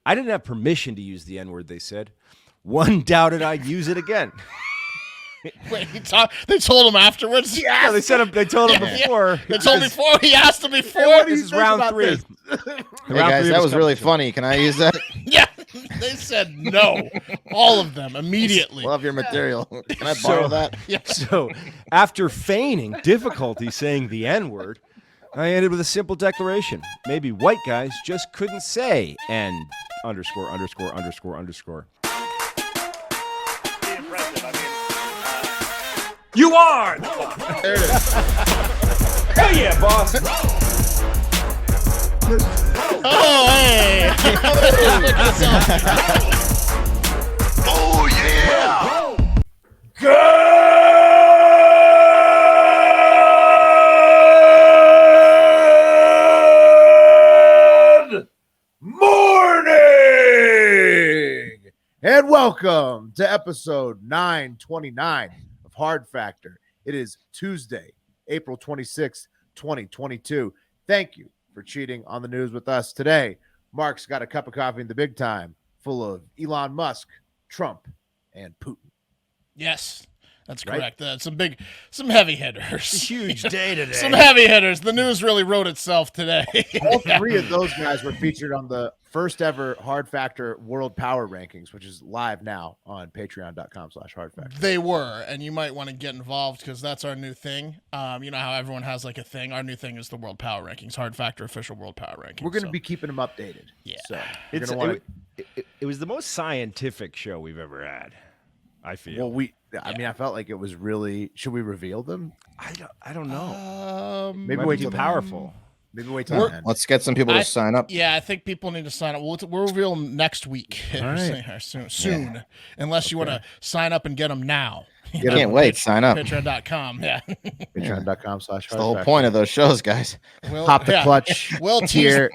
I didn't have permission to use the N-word, they said. One doubted I'd use it again. Wait, they told him afterwards? Yeah, no, they told him before. They told him before? He asked him before? This is round 3. Hey guys, that was really funny. Can I use that? Yeah, they said no. All of them, immediately. Love your material. Can I borrow that? Yeah. So, after feigning difficulty saying the N-word, I ended with a simple declaration. Maybe white guys just couldn't say N underscore underscore underscore underscore. You are! There it is. Hell yeah, boss! Oh, hey! Oh, yeah! Good morning! And welcome to episode 929 of Hard Factor. It is Tuesday, April 26th, 2022. Thank you for cheating on the news with us today. Mark's got a cup of coffee in the big time full of Elon Musk, Trump, and Putin. Yes, that's correct. Some heavy hitters. Huge day today. Some heavy hitters. The news really wrote itself today. All 3 of those guys were featured on the first ever Hard Factor World Power Rankings, which is live now on patreon.com/hardfactor. They were, and you might want to get involved because that's our new thing. You know how everyone has like a thing? Our new thing is the World Power Rankings, Hard Factor official World Power Rankings. We're going to be keeping them updated. Yeah. So it was the most scientific show we've ever had, I feel. Well, I felt like it was really. Should we reveal them? I don't know. Maybe Might wait be till too powerful. Maybe wait till then. Let's get some people to sign up. Yeah, I think people need to sign up. We'll reveal them next week. right. Soon. Unless you want to sign up and get them now. I can't wait. Sign up. Patreon.com. Yeah. Patreon.com/hardfactor. That's the whole point of those shows, guys. Pop the clutch. We'll here.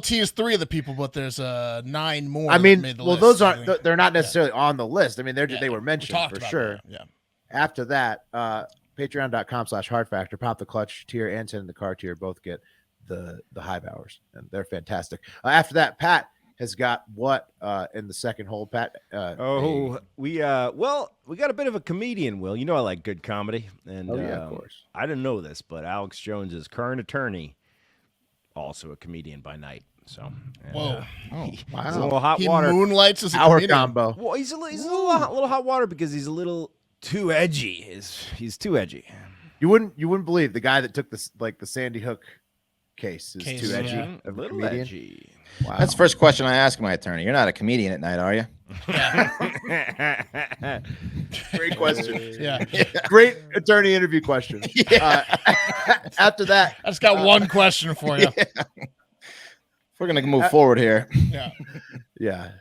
tease 3 of the people, but there's 9 more. I mean, that made the well, list. those aren't. They're not necessarily on the list. I mean, they were mentioned for sure. That. Yeah. After that, Patreon.com/hardfactor. Pop the clutch tier and send in the car tier both get the Hive hours, and they're fantastic. After that, Pat has got what in the second hole, Pat? We got a bit of a comedian, Will. You know I like good comedy. And of course. I didn't know this, but Alex Jones's current attorney, also a comedian by night. So Whoa. He's a Wow. little hot He water. moonlights as a Our comedian. combo. Well, he's a little hot water because he's a little too edgy. He's too edgy. You wouldn't believe the guy that took the Sandy Hook case is too edgy. Yeah. A of a little comedian. edgy. Wow. That's the first question I ask my attorney. You're not a comedian at night, are you? Great question. Yeah. Great attorney interview question. After that, I just got one question for you. We're going to move forward here. Yeah.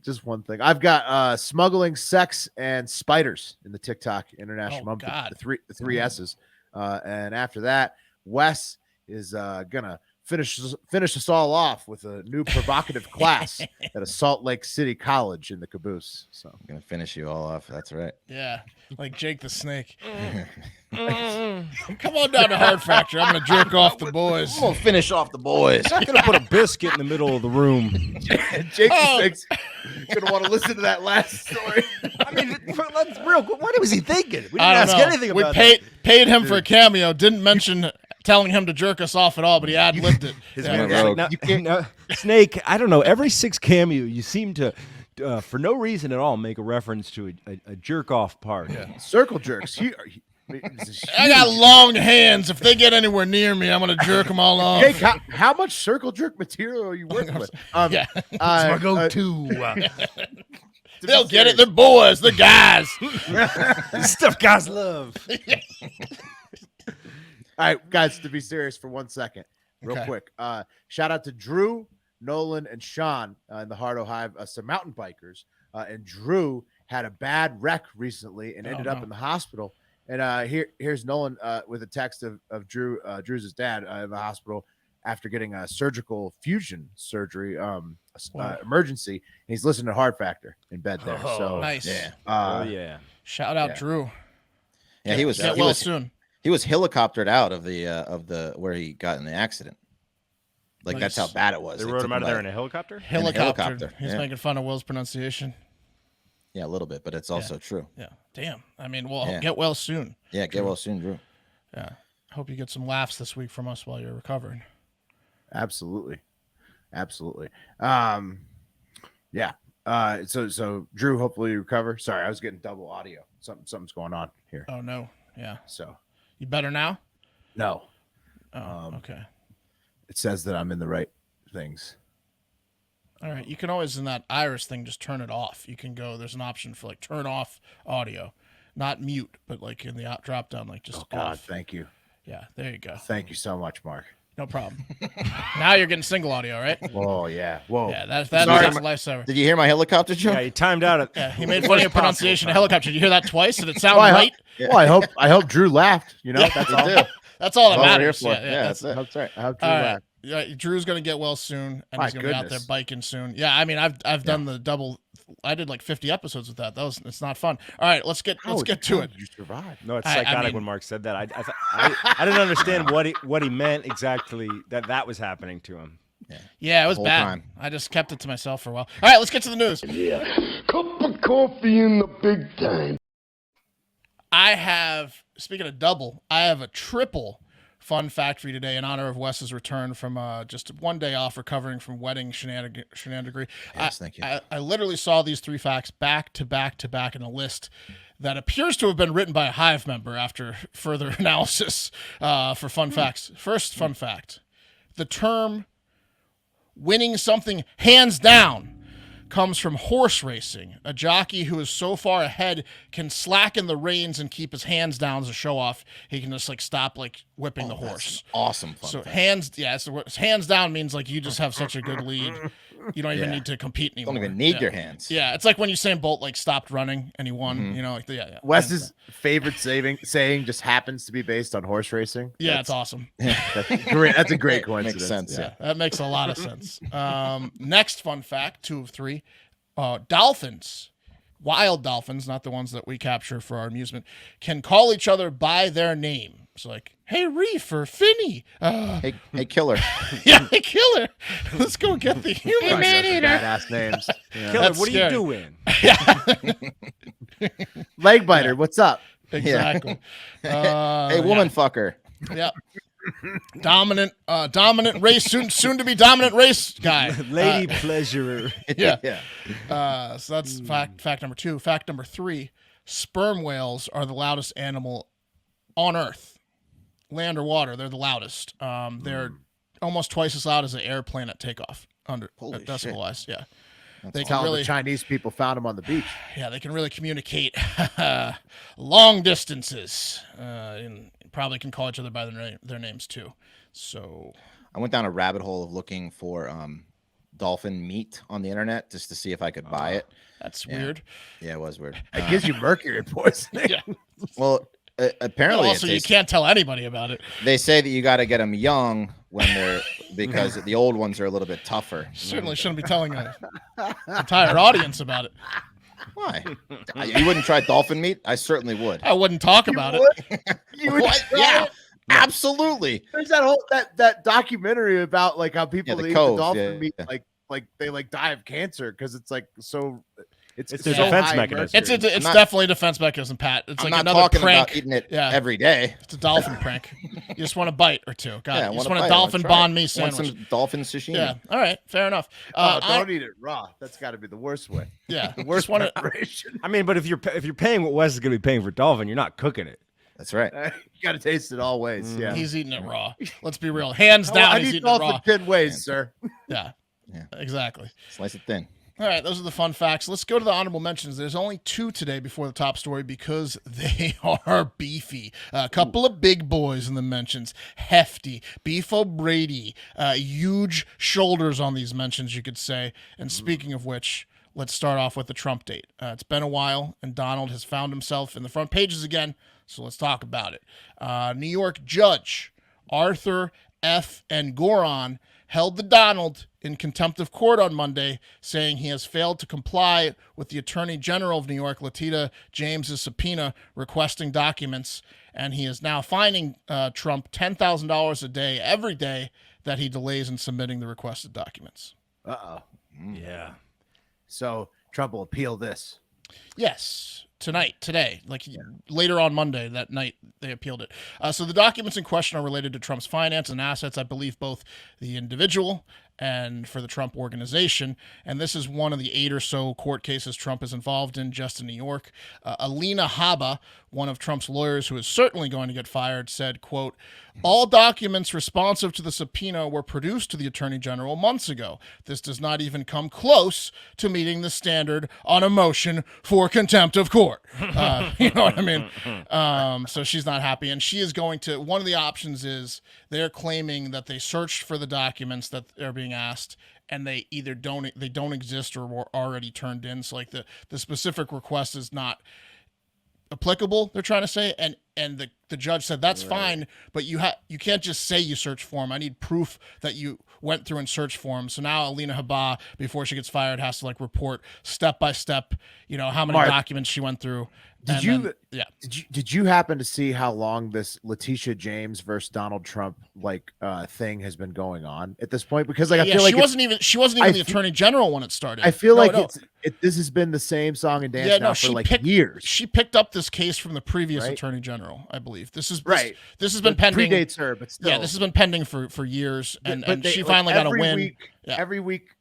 just one thing. I've got smuggling, sex, and spiders in the TikTok international. Oh, God. The three S's. And after that, Wes is gonna finish us all off with a new provocative class at a Salt Lake City college in the caboose. So I'm going to finish you all off. That's right. Yeah. Like Jake the Snake. Come on down to Hard Factor. I'm going to jerk off the boys. I'm going to finish off the boys. I'm gonna put a biscuit in the middle of the room. Jake the Snake's gonna want to listen to that last story. I mean, let's real. What was he thinking? We didn't I don't ask know. anything about We paid him for a cameo. Didn't mention telling him to jerk us off at all, but he ad-libbed it. Snake, I don't know. Every 6 cameo, you seem to, for no reason at all, make a reference to a jerk-off part. Yeah. Circle jerks. I got long hands. If they get anywhere near me, I'm going to jerk them all off. Jake, how much circle jerk material are you working with? Yeah. It's my go-to. They'll get it. They're boys. They're guys. Stuff guys love. All right, guys, to be serious for 1 second, real quick. Shout out to Drew, Nolan, and Sean in the Hardo Hive, some mountain bikers. And Drew had a bad wreck recently and ended up in the hospital. And here's Nolan with a text of Drew's dad in the hospital after getting a surgical fusion surgery emergency. And he's listening to Hard Factor in bed there. So nice. Yeah. Shout out Drew. Yeah, he was Get well soon. He was helicoptered out of the where he got in the accident. Like Nice. that's how bad it was. They They rode took him out of there in by- a helicopter? Helicopter. He's yeah. making fun of Will's pronunciation. Yeah, a little bit, but it's also true. Yeah. Damn. I mean, well, Yeah. get well soon. Yeah, get well soon, Drew. Yeah. Hope you get some laughs this week from us while you're recovering. Absolutely. Yeah. So Drew, hopefully you recover. Sorry, I was getting double audio. Something's going on here. Oh no. Yeah. So You better now? no, Oh, okay. it says that I'm in the right things. All right. You can always in that iris thing just turn it off. You can go. There's an option for like turn off audio, not mute, but like in the drop down, like just Oh God, off. thank you. Yeah. There you go. Thank you so much, Mark. No problem. Now you're getting single audio, right? Oh yeah. Whoa. Yeah. That's Sorry, a lifesaver. Did you hear my helicopter joke? Yeah, he timed out. Yeah. He made funny pronunciation of helicopter. Did you hear that twice? Did it sound Well, right? Well, I hope Drew laughed. You know, that's all. do. That's all that That's what we're here matters. for. Yeah, that's it. That's right. I hope Drew All right. laughed. Yeah, Drew's gonna get well soon, and My he's gonna be out there goodness. biking soon. Yeah, I mean, I've done the double. I did like 50 episodes with that. It's not fun. All right, let's get to it. Did you survive? No, it's I psychotic mean- when Mark said that. I didn't understand what he meant exactly that was happening to him. Yeah, it was whole bad. time. I just kept it to myself for a while. All right, let's get to the news. Yeah. Cup of coffee in the big time. I have, speaking of double, I have a triple fun fact for you today in honor of Wes's return from just 1 day off recovering from wedding shenaniganry. Yes, thank you. I literally saw these 3 facts back to back to back in a list that appears to have been written by a Hive member after further analysis for fun facts. First fun fact, the term winning something hands down comes from horse racing. A jockey who is so far ahead can slacken the reins and keep his hands down as a show off. He can just like stop like whipping the horse. Awesome fun. So fact. hands down means like you just have such a good lead. You don't even need to compete anymore. Don't even need Yeah. your hands. Yeah, it's like when Usain Bolt like stopped running and he won. You know, like yeah. Wes's favorite saying just happens to be based on horse racing. Yeah, it's awesome. That's great. That's a great coincidence. Makes sense. Yeah, that makes a lot of sense. Next fun fact, 2 of 3. Dolphins, wild dolphins, not the ones that we capture for our amusement, can call each other by their name. So like, hey, Reef or Finny. Hey, killer. Yeah, hey, Killer. Let's go get the human man eater. Badass names. Yeah. Killer, That's what scary. are you doing? Leg biter. What's up? Exactly. Hey, woman fucker. Yeah. Dominant race, soon to be dominant race guy. Lady pleasurer. Yeah. Yeah. So that's fact number 2. Fact number 3: sperm whales are the loudest animal on Earth, land or water. They're the loudest. They're almost twice as loud as an airplane at takeoff at Holy decibel shit. wise. Yeah, they can Tell really. the Chinese people found him on the beach. Yeah, they can really communicate long distances. And probably can call each other by their names too. So I went down a rabbit hole of looking for dolphin meat on the internet just to see if I could buy it. that's Yeah. weird. Yeah, it was weird. It gives you mercury poisoning. Yeah. Well, apparently Also, you it's- can't tell anybody about it. they say that you got to get them young when they're because the old ones are a little bit tougher. Certainly shouldn't be telling an entire audience about it. Why? You wouldn't try dolphin meat? I certainly would. I wouldn't talk about it. You would What? try Yeah, it? absolutely. There's that whole that documentary about like how people the eat Cove, the dolphin yeah, meat yeah. like they like die of cancer because it's like so it's It's so their defense high in mechanism. mercury. It's not- definitely a defense mechanism, Pat. It's I'm like not another talking prank. about eating it Yeah. every day. It's a dolphin prank. You just want a bite or two. Got Yeah, it. I You just wanna want a bite it. I wanna dolphin try banh it. mi Want sandwich. some dolphin sashimi? Yeah. All right. Fair enough. Don't eat it raw. That's got to be the worst way. Yeah. The worst Just want preparation. I mean, but if you're paying what Wes is going to be paying for dolphin, you're not cooking it. That's right. You got to taste it all ways. Yeah. He's eating it raw. Let's be real. Hands down, I he's need eating it raw. dolphin 10 ways, sir. Yeah. Yeah. Exactly. Slice it thin. All right, those are the fun facts. Let's go to the honorable mentions. There's only 2 today before the top story because they are beefy. A couple of big boys in the mentions. Hefty. Beef O'Brady. Huge shoulders on these mentions, you could say. And speaking of which, let's start off with the Trumpdate. It's been a while, and Donald has found himself in the front pages again, so let's talk about it. New York judge Arthur F. and Goron held the Donald in contempt of court on Monday, saying he has failed to comply with the Attorney General of New York, Letitia James's subpoena requesting documents, and he is now fining Trump $10,000 a day every day that he delays in submitting the requested documents. Yeah. So Trump will appeal this. Yes, today, later on Monday, that night, they appealed it. So the documents in question are related to Trump's finance and assets, I believe both the individual and for the Trump organization. And this is one of the 8 or so court cases Trump is involved in just in New York. Alina Habba, one of Trump's lawyers who is certainly going to get fired, said, quote, all documents responsive to the subpoena were produced to the Attorney General months ago. This does not even come close to meeting the standard on a motion for contempt of court. You know what I mean? So she's not happy. And she is going to, one of the options is they're claiming that they searched for the documents that are being asked and they either don't exist or were already turned in. So like the specific request is not applicable, they're trying to say, and the judge said that's fine, but you can't just say you searched for them. I need proof that you went through and searched for them. So now Alina Habba, before she gets fired, has to report step by step, how many documents she went through. Did you happen to see how long this Letitia James versus Donald Trump thing has been going on at this point? Because I feel like she wasn't even the Attorney General when it started. I feel this has been the same song and dance now for years. She picked up this case from the previous Attorney General, I believe. This has been pending. Predates her, but still. Yeah, this has been pending for years, and she finally got a win. Every week,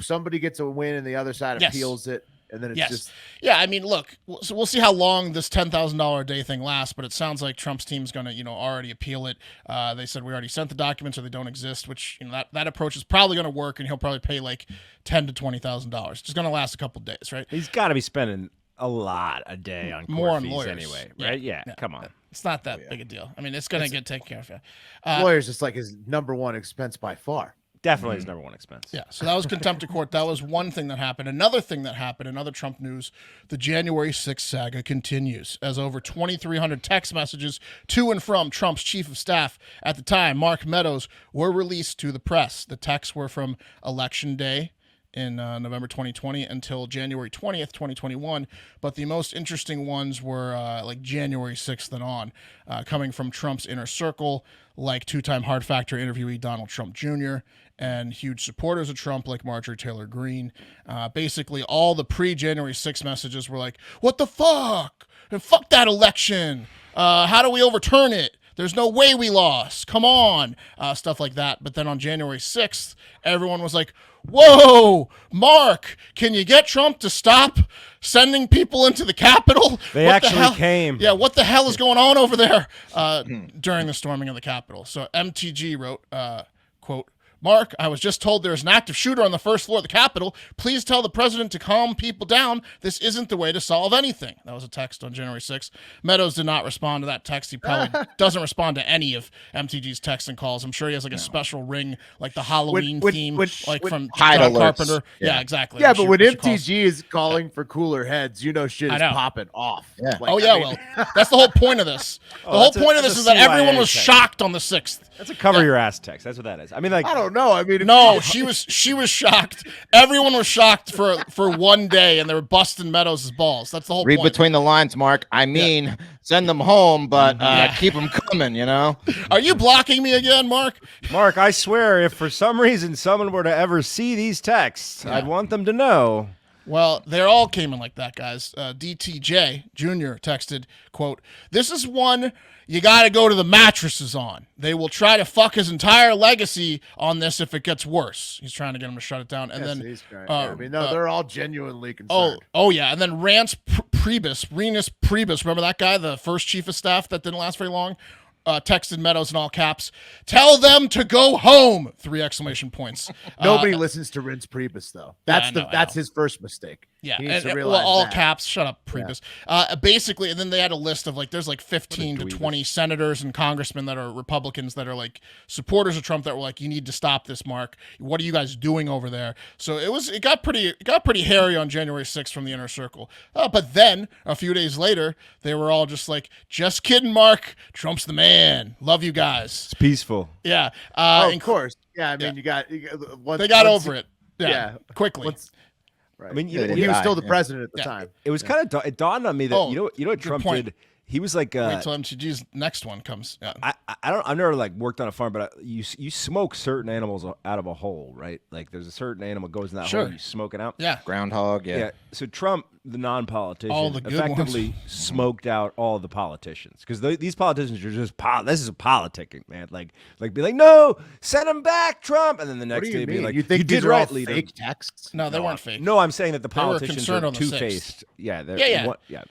somebody gets a win and the other side appeals it. And then it's just I mean, look, so we'll see how long this $10,000 a day thing lasts, but it sounds like Trump's team's going to, already appeal it. They said we already sent the documents or they don't exist, which that approach is probably going to work, and he'll probably pay $10,000 to $20,000. It's going to last a couple days, right? He's got to be spending a lot a day on more on fees lawyers anyway, right? Yeah, come on. It's not that big a deal. I mean, it's going to get taken care of. Lawyers is his number one expense by far. Definitely his number one expense. Yeah, so that was contempt of court. That was one thing that happened. Another thing that happened, another Trump news, the January 6th saga continues as over 2,300 text messages to and from Trump's chief of staff at the time, Mark Meadows, were released to the press. The texts were from Election Day in November 2020 until January 20th, 2021. But the most interesting ones were January 6th and on, coming from Trump's inner circle, like two-time Hard Factor interviewee Donald Trump Jr., and huge supporters of Trump like Marjorie Taylor Greene. Basically, all the pre-January 6th messages were like, what the fuck? And fuck that election. How do we overturn it? There's no way we lost. Come on. Stuff like that. But then on January 6th, everyone was like, whoa, Mark, can you get Trump to stop sending people into the Capitol? They actually came. Yeah, what the hell is going on over there during the storming of the Capitol? So MTG wrote, quote, Mark, I was just told there's an active shooter on the first floor of the Capitol. Please tell the president to calm people down. This isn't the way to solve anything. That was a text on January 6th. Meadows did not respond to that text. He probably doesn't respond to any of MTG's texts and calls. I'm sure he has a special ring, like the Halloween theme, from John Carpenter. Yeah, exactly. Yeah, but when MTG is calling for cooler heads, shit is popping off. Yeah. Well, that's the whole point of this. The whole point of this is that everyone was shocked on the 6th. That's a cover your ass text. That's what that is. I mean, I don't know. I mean, she was shocked. Everyone was shocked for one day, and they were busting Meadows' balls. That's the whole Read point. between the lines, Mark. I mean, send them home, but keep them coming, Are you blocking me again, Mark? Mark, I swear, if for some reason someone were to ever see these texts, I'd want them to know. Well, they all came in like that, guys. DTJ Jr. texted, quote, this is one you got to go to the mattresses on. They will try to fuck his entire legacy on this if it gets worse. He's trying to get him to shut it down. And then they're all genuinely concerned. Oh yeah. And then Renus Priebus, remember that guy, the first chief of staff that didn't last very long? Texted Meadows in all caps, tell them to go home! 3 exclamation points. Nobody listens to Reince Priebus, though. That's his first mistake. Yeah, all caps. Shut up, Priebus. Yeah. Basically, and then they had a list of there's 15 to 20 senators and congressmen that are Republicans that are supporters of Trump that were you need to stop this, Mark. What are you guys doing over there? So it got pretty hairy on January 6th from the inner circle. But then a few days later, they were all just kidding, Mark. Trump's the man. Love you guys. It's peaceful. Yeah. Of course. Yeah. I mean, they got over it. Yeah. Quickly. Right. I mean, he was still the president at the time. It was kind of it dawned on me that you know what Trump did. He was like, Wait till MTG's next one comes. Yeah. I've never like worked on a farm, but you smoke certain animals out of a hole, right? Like there's a certain animal goes in that hole, and you smoke it out. Yeah. Groundhog. Yeah. So Trump, the non-politician, All the good effectively ones. smoked out all the politicians because these politicians are just this is politicking, man. Like be like, no, send him back, Trump, and then the What next do day you be mean? like, You think did these are all right, leader. fake texts? No, they weren't fake. No, I'm saying that the They were politicians concerned are on the 6th. two-faced. Yeah, they're, Yeah.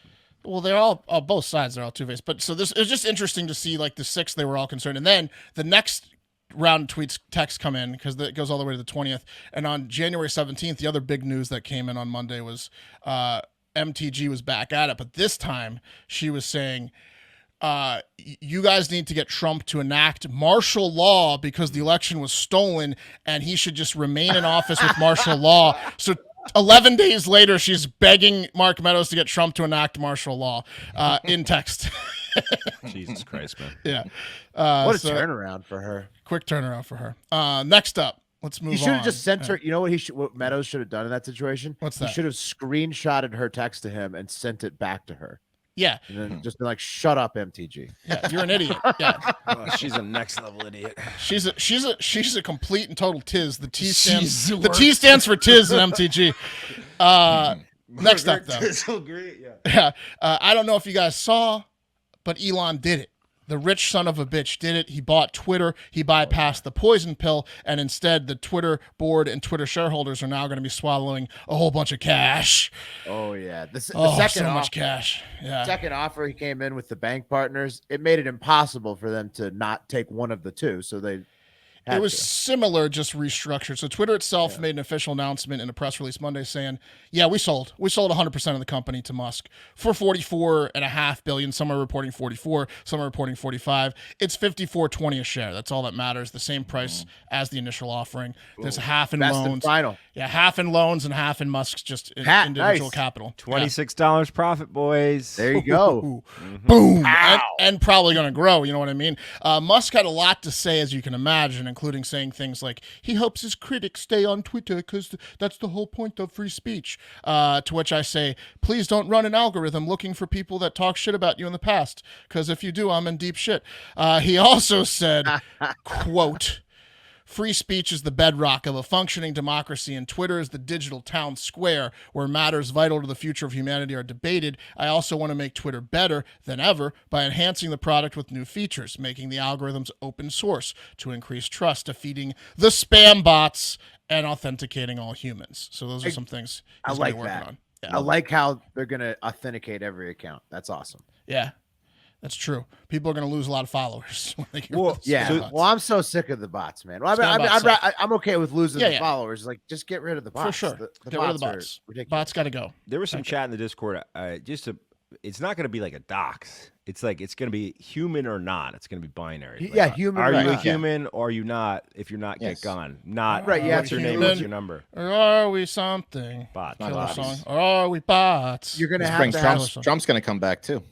Well, they're all both sides. They're all two-faced. But so it was just interesting to see like the 6th they were all concerned, and then the next round of tweets texts come in because it goes all the way to the 20th. And on January 17th, the other big news that came in on Monday was MTG was back at it, but this time she was saying, you guys need to get Trump to enact martial law because the election was stolen and he should just remain in office with martial law. So 11 days later, she's begging Mark Meadows to get Trump to enact martial law in text. Jesus Christ, man. Yeah. What a so turnaround for her. quick turnaround for her. Next up, let's move on. He should have just sent her. You know what Meadows should have done in that situation? What's that? He should have screenshotted her text to him and sent it back to her. Yeah. And then just been like, shut up, MTG. Yeah, you're an idiot. Yeah. Oh, she's a next level idiot. She's a complete and total tiz. The T stands for tiz in MTG. Next up though. So great, yeah. Yeah. I don't know if you guys saw, but Elon did it. The rich son of a bitch did it. He bought Twitter. He bypassed the poison pill, and instead the Twitter board and Twitter shareholders are now going to be swallowing a whole bunch of cash. Oh yeah, the Oh, second so much offer, cash. Yeah. second offer he came in with the bank partners. It made it impossible for them to not take one of the two. So they had It was to. similar, just restructured. So Twitter itself made an official announcement in a press release Monday saying, yeah, we sold 100% of the company to Musk for $44.5 billion. Some are reporting 44, some are reporting 45. It's 54.20 a share. That's all that matters. The same price as the initial offering. There's half in Best and loans. final. Yeah, half in loans and half in Musk's just individual nice. capital. $26 profit, boys. There you go. Ooh. Boom. And probably going to grow. You know what I mean? Musk had a lot to say, as you can imagine, including saying things like he hopes his critics stay on Twitter because that's the whole point of free speech. To which I say, please don't run an algorithm looking for people that talk shit about you in the past, because if you do, I'm in deep shit. He also said, quote, free speech is the bedrock of a functioning democracy, and Twitter is the digital town square where matters vital to the future of humanity are debated. I also want to make Twitter better than ever by enhancing the product with new features, making the algorithms open source to increase trust, defeating the spam bots, and authenticating all humans. So those are some things I he's gonna like be working that. on. Yeah. I like how they're going to authenticate every account. That's awesome. Yeah, that's true. People are going to lose a lot of followers when they get rid Well, of the Yeah. spam bots. Well, I'm so sick of the bots, man. Well, Spam bots suck. I'm okay with losing Yeah, the yeah. followers. Like, just get rid of the bots. For sure. The Get rid of the are bots. ridiculous. Bots got to go. There was some chat in the Discord. It's not going to be like a dox. It's like it's going to be human or not. It's going to be binary. Like, Yeah, human. Are right. you a Yeah. human or are you not? If you're not, Yes. get gone. Not Right, you have what's to your name? human. What's your number? Or are we something? Bot. Not Killer bots. song. Or are we bots? You're going to This have brings to have Trump's going to come back too.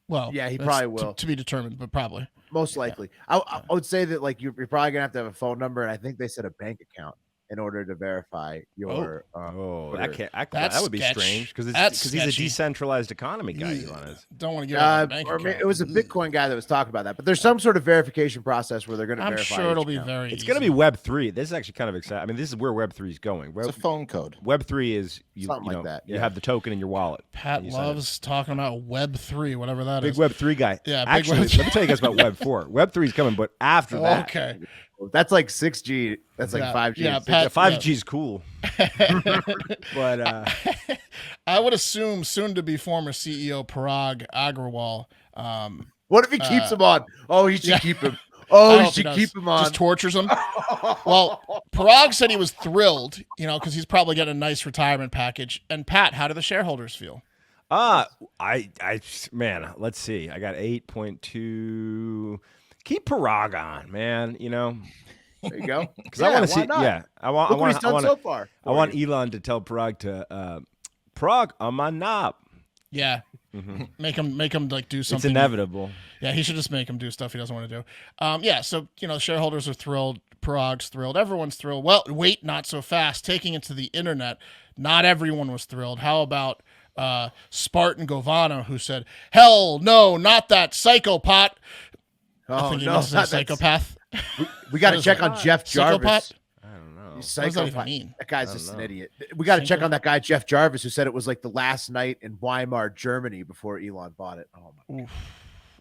Well, Yeah, he that's probably will. to be determined, but probably. most likely. I would say that like you're probably going to have a phone number, and I think they said a bank account in order to verify your. Oh, Twitter. That's that would be sketch. strange because That's he's a sketchy. decentralized economy guy. Elon is. Don't want to give out a bank Or account. it was a Bitcoin guy that was talking about that, but there's some sort of verification process where they're going to I'm verify. sure it'll each be account. very. It's going to be Web3. This is actually kind of exciting. I mean, this is where Web3 is going. It's a phone code. Web3 is Something like that, You yeah. have the token in your wallet. Pat You sign it. loves talking about Web3, whatever that Big is. Web3 guy. Yeah, big actually, Web3. let me tell you guys about Web4. Web3 is coming, but after that, Okay. That's like 6G. That's like Yeah, 5G. yeah, Six- Pat- 5G is cool. But I would assume soon to be former CEO Parag Agrawal. What if he keeps him on? Oh, he should yeah. keep him. I Oh, he hope should does. keep him on. Just tortures him. Well, Parag said he was thrilled, because he's probably getting a nice retirement package. And Pat, how do the shareholders feel? man, let's see. I got 8.2. Keep Parag on, man. There you go. Because I want to why see. not? Yeah, I want. Look I what he's want. done I so want. far. I want Elon to tell Parag to Parag on my knob. Yeah. Make him like do something. It's inevitable. Yeah, he should just make him do stuff he doesn't want to do. Yeah, so shareholders are thrilled. Parag's thrilled. Everyone's thrilled. Well, wait, not so fast. Taking it to the internet, not everyone was thrilled. How about Spartan Govano, who said, "Hell no, not that psychopath." I Oh think he no, must not say that- psychopath. We got to What is check that? on Jeff Jarvis. Psychopath? I don't know. You What does psychopath. that even mean? That guy's I don't just an know. idiot. We got to check on Psychopath? that guy Jeff Jarvis, who said it was like the last night in Weimar, Germany, before Elon bought it. Oh my! Oof.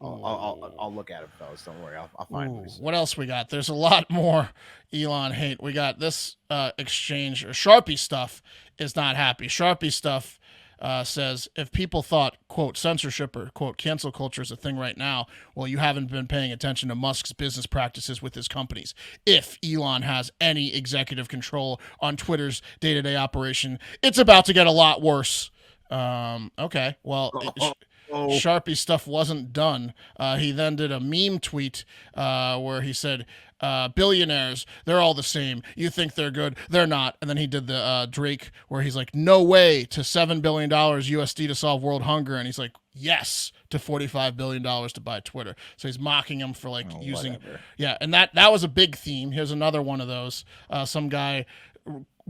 I'll look at him, fellas. Don't worry. I'll find Ooh, what he said. what else we got? There's a lot more Elon hate. We got this exchange. Sharpie stuff is not happy. Sharpie stuff says, if people thought, quote, censorship or, quote, cancel culture is a thing right now, well, you haven't been paying attention to Musk's business practices with his companies. If Elon has any executive control on Twitter's day-to-day operation, it's about to get a lot worse. Okay, well... Sharpie stuff wasn't done. He then did a meme tweet where he said, billionaires, they're all the same. You think they're good. They're not. And then he did the Drake where he's like, no way to $7 billion USD to solve world hunger. And he's like, yes to $45 billion to buy Twitter. So he's mocking him for like using. Whatever. Yeah. And that was a big theme. Here's another one of those. Some guy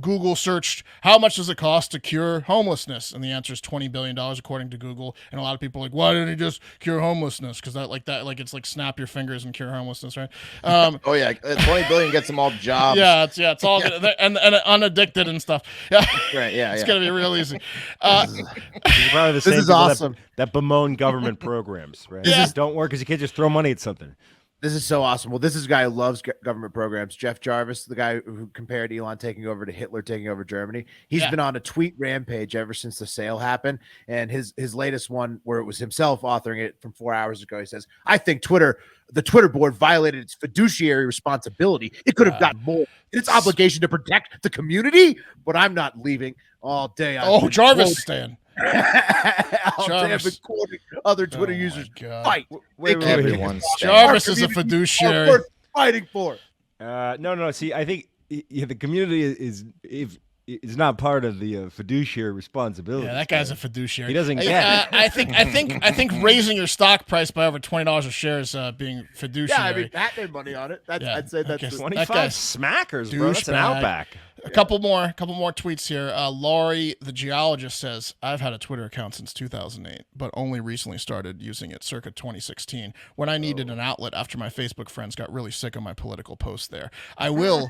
Google searched, how much does it cost to cure homelessness? And the answer is $20 billion according to Google. And a lot of people are like, why didn't he just cure homelessness? Because it's like snap your fingers and cure homelessness, right? Oh yeah, 20 billion gets them all jobs. It's all good. And unaddicted and stuff. Yeah, Right. Yeah. it's Yeah. gonna be real easy. It's probably the same is people awesome. that bemoan government programs, right? Yeah. Don't work because you can't just throw money at something. This is so awesome. Well, this is a guy who loves government programs. Jeff Jarvis, the guy who compared Elon taking over to Hitler taking over Germany. He's been on a tweet rampage ever since the sale happened. And his latest one, where it was himself authoring it from 4 hours ago, he says, I think the Twitter board violated its fiduciary responsibility. It could have gotten more in its obligation to protect the community, but I'm not leaving all day. Jarvis is staying. All day I've been quoting other Twitter users fight. Wait. Everyone's Jarvis is a Community fiduciary. worth fighting for. No. See, I think the community is not part of the fiduciary responsibility. Yeah, that guy's a fiduciary. He doesn't get it. I think raising your stock price by over $20 a share is being fiduciary. Yeah, I mean, Pat made money on it. I'd say that's okay. 25 guy's smackers, bro. That's an douchebag. Outback. A couple more tweets here. Laurie, the geologist, says, I've had a Twitter account since 2008, but only recently started using it circa 2016 when I needed an outlet after my Facebook friends got really sick of my political posts there. I will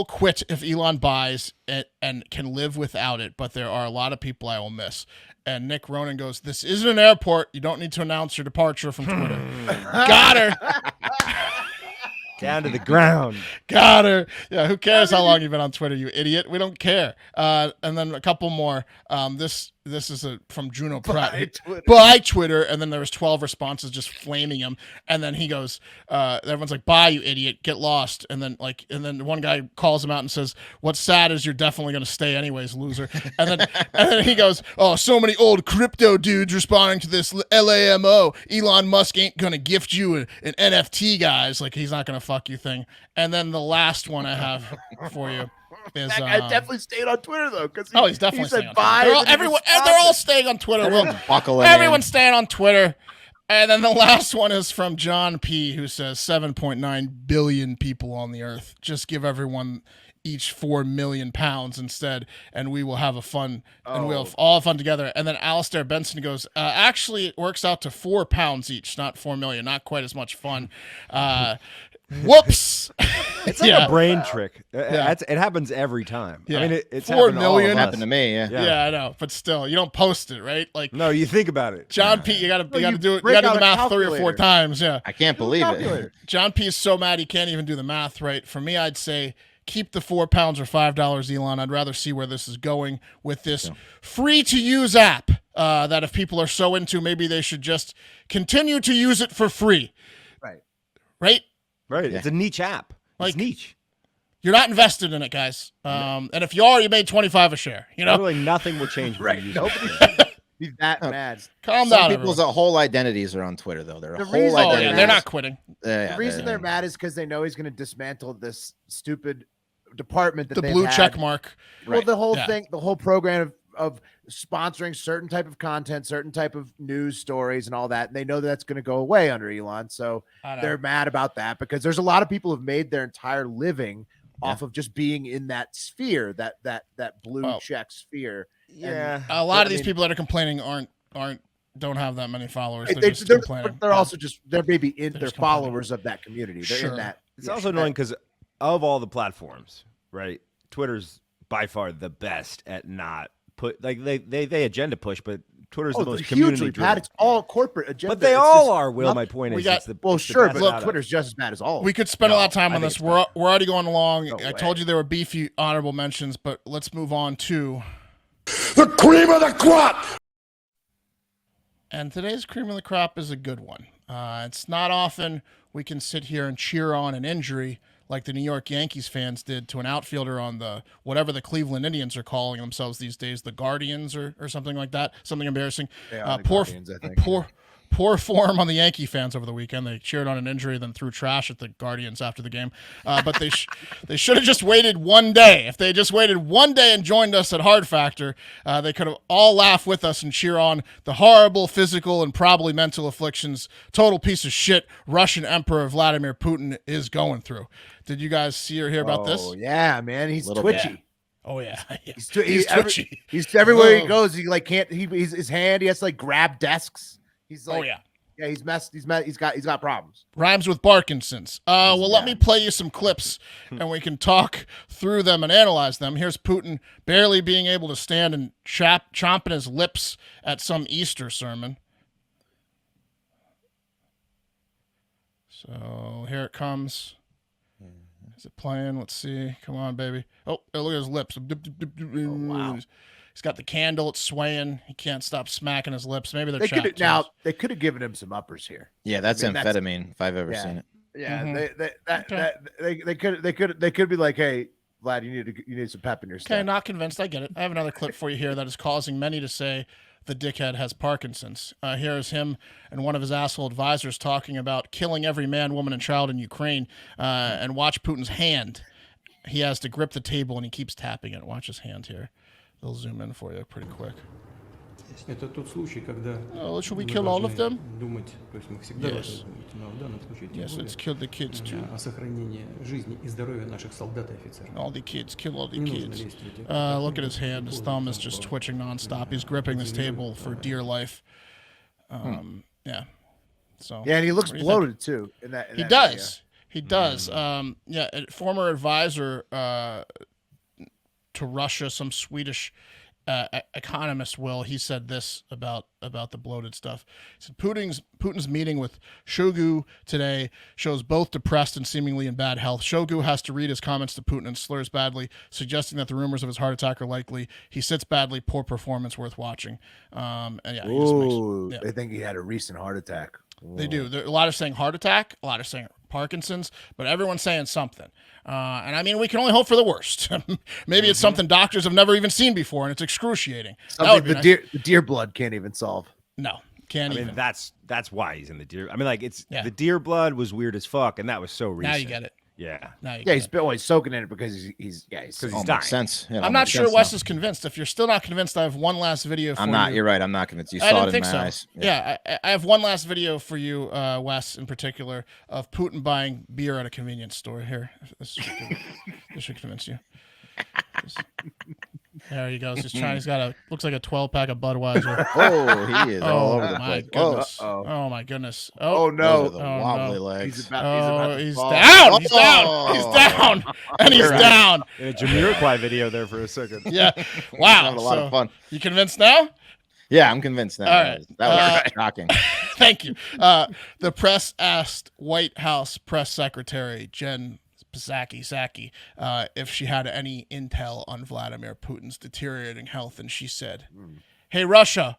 quit if Elon buys it and can live without it, but there are a lot of people I will miss. And Nick Ronan goes, this isn't an airport. You don't need to announce your departure from Twitter. Got her. Down to the ground. Got her. Yeah, who cares how long you've been on Twitter, you idiot? We don't care. And then a couple more. This is from Juno Pratt. Bye, Twitter. And then there was 12 responses just flaming him. And then he goes, everyone's like, bye, you idiot. Get lost. And then one guy calls him out and says, what's sad is you're definitely going to stay anyways, loser. And then he goes, oh, so many old crypto dudes responding to this LAMO. Elon Musk ain't going to gift you an NFT, guys. Like, he's not going to fuck you thing. And then the last one I have for you is that guy definitely stayed on Twitter though, because he's definitely he staying said on bye. Twitter. They're all staying on Twitter. Everyone's staying on Twitter. And then the last one is from John P, who says 7.9 billion people on the earth. Just give everyone each 4 million pounds instead, and we will have and we'll all have fun together. And then Alistair Benson goes, actually, it works out to 4 pounds each, not 4 million. Not quite as much fun. Whoops. It's like a brain trick. It happens every time. Yeah. I mean, it's 4 happened to all of million us. Happened to me. Yeah. Yeah, I know, but still, you don't post it, right? Like, No, you think about it. John P, you gotta do it. You break gotta do out the a math 3 or 4 calculator. times. Yeah. I can't believe it. John P is so mad he can't even do the math right. For me, I'd say keep the 4 pounds or $5, Elon. I'd rather see where this is going with this free to use app. That if people are so into, maybe they should just continue to use it for free. Right. Right. Right. It's a niche app. Like- It's niche. You're not invested in it, guys. And if you are, you made 25 a share. You know, Literally nothing will change. Right. Right. Nobody should be that mad. calm Some down. people's everyone. whole identities are on Twitter, though. Their The whole reason- Oh identities. yeah, they're not quitting. The reason they're mad is because they know he's going to dismantle this stupid department that The they've blue had. check mark. Well, the whole Yeah. thing, the whole program of sponsoring certain type of content, certain type of news stories and all that. And they know that's going to go away under Elon. So I know. they're mad about that because there's a lot of people who've made their entire living off of just being in that sphere, that blue check sphere. Yeah. A lot of these people that are complaining don't have that many followers. They're just complaining. They're also just they're just followers of that community. They're in that. It's also annoying because of all the platforms, right? Twitter's by far the best at not they agenda push, but Twitter's the most community driven. It's all corporate agenda. But they all are. Will my point is, but Twitter's just as bad as all. We could spend a lot of time on this. We're already going along. I told you there were beefy honorable mentions, but let's move on to the cream of the crop. And today's cream of the crop is a good one. It's not often we can sit here and cheer on an injury like the New York Yankees fans did to an outfielder on whatever the Cleveland Indians are calling themselves these days, the Guardians or something like that, something embarrassing. Yeah, Guardians, I think. Poor form on the Yankee fans over the weekend. They cheered on an injury, then threw trash at the Guardians after the game. But they should have just waited one day. If they just waited one day and joined us at Hard Factor, they could have all laughed with us and cheer on the horrible physical and probably mental afflictions, total piece of shit Russian Emperor Vladimir Putin is going through. Did you guys see or hear about this? Oh, yeah, man. He's twitchy. Bit. Oh, yeah. He's twitchy. He's everywhere he goes. He can't. His hand. He has to grab desks. He's like, he's messed. He's got problems. Rhymes with Parkinson's. Let me play you some clips, and we can talk through them and analyze them. Here's Putin barely being able to stand and chomping his lips at some Easter sermon. So here it comes. Is it playing? Let's see. Come on, baby. Oh, look at his lips. Oh, wow. He's got the candle. It's swaying. He can't stop smacking his lips. Maybe they're chapped. Now they could have given him some uppers here. Yeah, that's amphetamine if I've ever seen it. Yeah, they could be like, hey, Vlad, you need some pep in your step. Okay, not convinced. I get it. I have another clip for you here that is causing many to say the dickhead has Parkinson's. Here is him and one of his asshole advisors talking about killing every man, woman, and child in Ukraine. And watch Putin's hand. He has to grip the table and he keeps tapping it. Watch his hand here. They'll zoom in for you pretty quick. Should we kill all of them? Yes. Yes, let's kill the kids too. All the kids, kill all the kids. Look at his hand. His thumb is just twitching nonstop. He's gripping this table for dear life. Yeah. So. Yeah, and he looks bloated too. He does. He does. A former advisor to Russia, some Swedish economist, he said this about the bloated stuff. He said Putin's meeting with Shoigu today shows both depressed and seemingly in bad health. Shoigu has to read his comments to Putin and slurs badly, suggesting that the rumors of his heart attack are likely. He sits badly, poor performance, worth watching. They think he had a recent heart attack. Ooh. They do. There are a lot of saying heart attack, a lot of saying Parkinson's, but everyone's saying something. And I mean, we can only hope for the worst. Maybe it's something doctors have never even seen before, and it's excruciating. Something the deer blood can't even solve. No, can't even. I mean, that's why he's in the deer. I mean, like the deer blood was weird as fuck, and that was so recent. Now you get it. Yeah. He's soaking in it because he's dying. Sense. I'm not sure Wes is convinced. If you're still not convinced, I have one last video for you. I'm not. You're right. I'm not convinced. You saw it in my eyes. Yeah, I have one last video for you, Wes, in particular, of Putin buying beer at a convenience store. Here, this should convince you. There he goes. He's trying. He's got looks like a 12-pack of Budweiser. Oh, he is all over the my place. goodness. Oh my goodness. Oh no. The wobbly legs. He's down. He's down. He's down. And he's down. In a Jamiroquai video there for a second. Yeah. Wow. Having a lot of fun. You convinced now? Yeah, I'm convinced now. All right. That was shocking. Thank you. The press asked White House Press Secretary Jen Psaki if she had any intel on Vladimir Putin's deteriorating health, and she said, "Hey, Russia,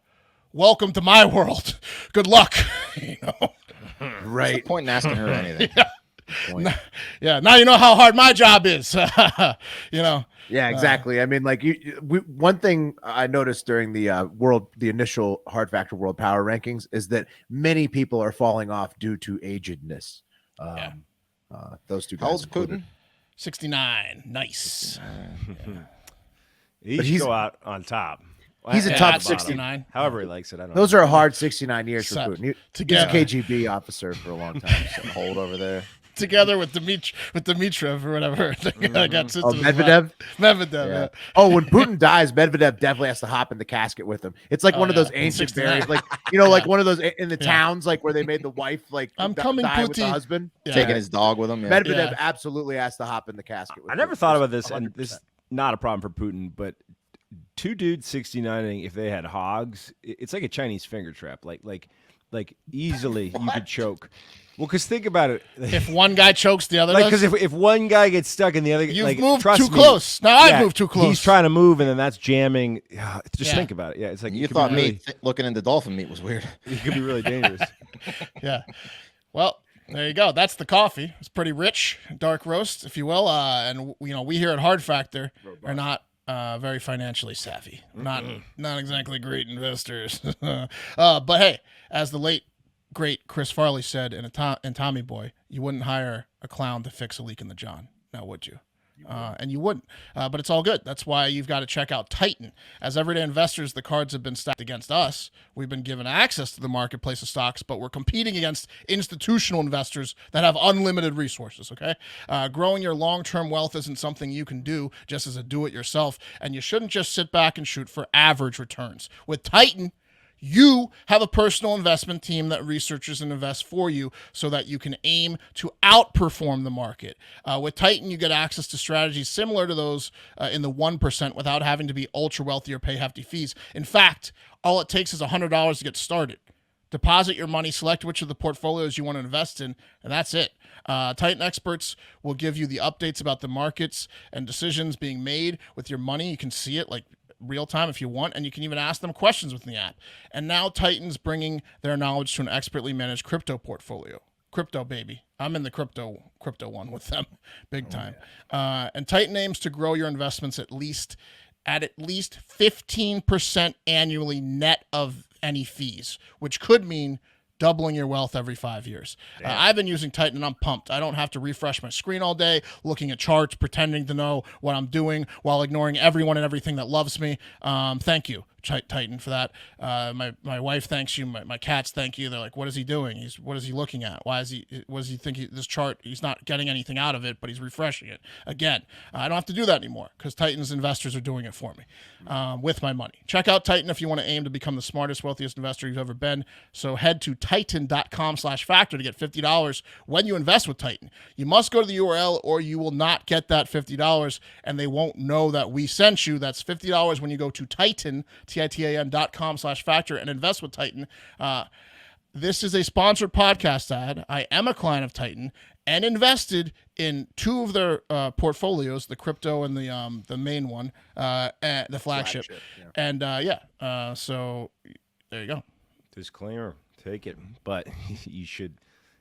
welcome to my world. Good luck." Right. What's the point in asking her anything? Now you know how hard my job is. Yeah, exactly. I mean, like one thing I noticed during the initial Hard Factor World Power Rankings is that many people are falling off due to agedness. Those two guys. How old's Putin? 69. Nice. He should go out on top. He's a top 69. However he likes it. I don't know. Those are a hard 69 years for Putin. He's a Together. KGB officer for a long time. Hold over there. together with Dimitrov or whatever. Medvedev. Yeah. Oh, when Putin dies, Medvedev definitely has to hop in the casket with him. It's like one of those ancient burials, like like one of those in the towns, like where they made the wife die with the husband, taking his dog with him. Yeah. Medvedev absolutely has to hop in the casket. With I never him. thought about this, 100%. and this is not a problem for Putin, but two dudes 69ing if they had hogs, it's like a Chinese finger trap. Like easily you could choke. Well, because think about it. If one guy chokes, the other because if one guy gets stuck and the other, you've moved too close. Now I've moved too close. He's trying to move, and then that's jamming. Just think about it. Yeah, it's like you thought looking into dolphin meat was weird. It could be really dangerous. Yeah. Well, there you go. That's the coffee. It's pretty rich, dark roast, if you will. And we here at Hard Factor are not very financially savvy. Not exactly great investors. But hey, as the late great Chris Farley said in Tommy Boy, you wouldn't hire a clown to fix a leak in the John, now would you? And you wouldn't. But it's all good. That's why you've got to check out Titan. As everyday investors, the cards have been stacked against us. We've been given access to the marketplace of stocks, but we're competing against institutional investors that have unlimited resources, okay? Growing your long-term wealth isn't something you can do just as a do-it-yourself, and you shouldn't just sit back and shoot for average returns. With Titan, you have a personal investment team that researches and invests for you so that you can aim to outperform the market. With Titan, you get access to strategies similar to those in the 1% without having to be ultra wealthy or pay hefty fees. In fact, all it takes is $100 to get started. Deposit your money, select which of the portfolios you want to invest in, and that's it. Titan experts will give you the updates about the markets and decisions being made with your money. You can see it like real time if you want, and you can even ask them questions within the app. And now Titan's bringing their knowledge to an expertly managed crypto portfolio. Crypto, baby. I'm in the crypto one with them big time. And Titan aims to grow your investments at least 15% annually net of any fees, which could mean doubling your wealth every 5 years. I've been using Titan and I'm pumped. I don't have to refresh my screen all day, looking at charts, pretending to know what I'm doing while ignoring everyone and everything that loves me. Thank you, Titan, for that. My wife thanks you. My cats thank you. They're like, what is he doing? What is he looking at? What does he think this chart, he's not getting anything out of it, but he's refreshing it. Again, I don't have to do that anymore because Titan's investors are doing it for me with my money. Check out Titan if you want to aim to become the smartest, wealthiest investor you've ever been. So head to titan.com/factor to get $50 when you invest with Titan. You must go to the URL or you will not get that $50 and they won't know that we sent you. That's $50 when you go to titan.com/factor and invest with Titan. This is a sponsored podcast ad. I am a client of Titan and invested in two of their portfolios, the crypto and the main one, the flagship. And so there you go. Disclaimer, take it, but you should.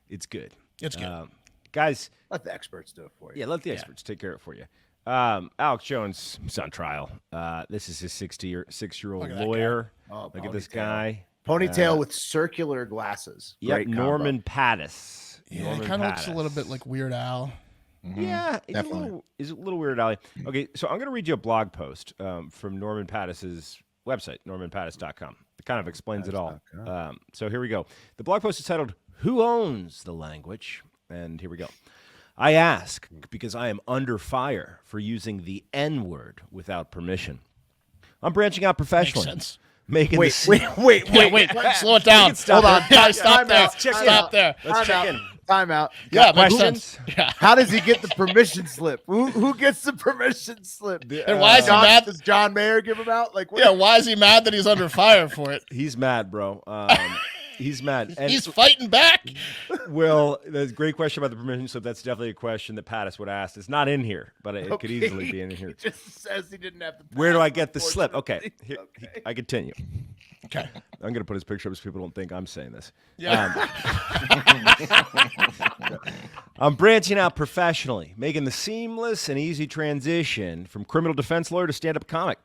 It's good. It's good. Guys. Let the experts do it for you. Yeah, let the experts take care of it for you. Alex Jones is on trial. This is his 6-year-old lawyer. Look at this guy. Ponytail with circular glasses. Yep, Norman Pattis. Yeah, it kind of looks a little bit like Weird Al. Mm-hmm. Yeah, definitely. Is a little Weird Al. Okay, so I'm going to read you a blog post from Norman Pattis's website, normanpattis.com. It kind of explains it all. So here we go. The blog post is titled, Who Owns the Language? And here we go. I ask because I am under fire for using the N-word without permission. I'm branching out professionally. Makes sense. Wait. Slow it down. Hold on. Stop there. Stop there. Let's check in. Time out. Yeah, questions? Yeah. How does he get the permission slip? Who gets the permission slip? And why is he mad? Does John Mayer give him out? Like, what? Yeah, why is he mad that he's under fire for it? He's mad, bro. He's mad. And he's fighting back. Well, there's a great question about the permission slip. That's definitely a question that Pattis would ask. It's not in here, but it could easily be in here. He just says he didn't have the pass. Where do I get the slip? Okay, here, I continue. Okay. I'm going to put his picture up so people don't think I'm saying this. Yeah. I'm branching out professionally, making the seamless and easy transition from criminal defense lawyer to stand-up comic.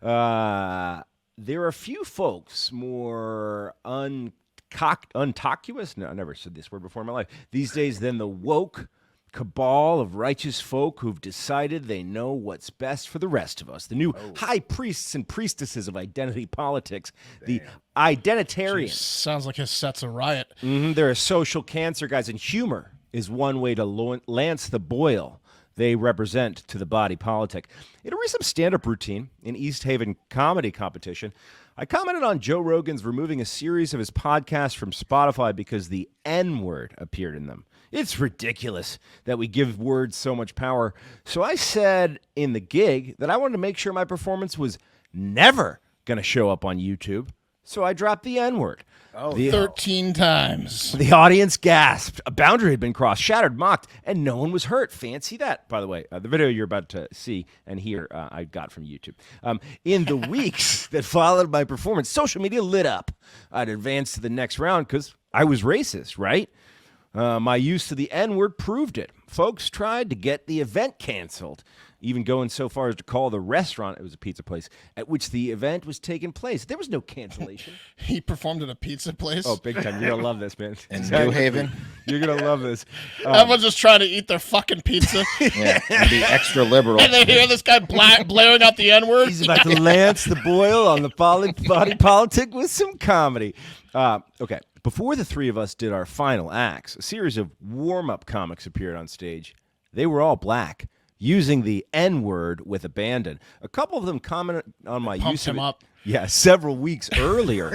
There are a few folks more untocuous. No, I never said this word before in my life. These days than the woke cabal of righteous folk who've decided they know what's best for the rest of us. The new high priests and priestesses of identity politics. The identitarians. Sounds like his set's a riot. They're a social cancer, guys, and humor is one way to lance the boil they represent to the body politic. In a recent stand-up routine in East Haven comedy competition, I commented on Joe Rogan's removing a series of his podcasts from Spotify because the N-word appeared in them. It's ridiculous that we give words so much power. So I said in the gig that I wanted to make sure my performance was never going to show up on YouTube. So I dropped the N-word. 13 times. The audience gasped. A boundary had been crossed, shattered, mocked, and no one was hurt. Fancy that, by the way. The video you're about to see and hear I got from YouTube. In the weeks that followed my performance, social media lit up. I'd advanced to the next round because I was racist, right? My use of the N-word proved it. Folks tried to get the event canceled, even going so far as to call the restaurant, it was a pizza place, at which the event was taking place. There was no cancellation. He performed at a pizza place? Oh, big time. You're going to love this, man. In New Haven. You're going to love this. Everyone's just trying to eat their fucking pizza. Yeah, and be extra liberal. And they hear this guy blaring out the N-word. He's about to lance the boil on the body politic with some comedy. Okay. Before the three of us did our final acts, a series of warm-up comics appeared on stage. They were all black, using the N-word with abandon. A couple of them commented on my use of him it. up. Yeah, several weeks earlier.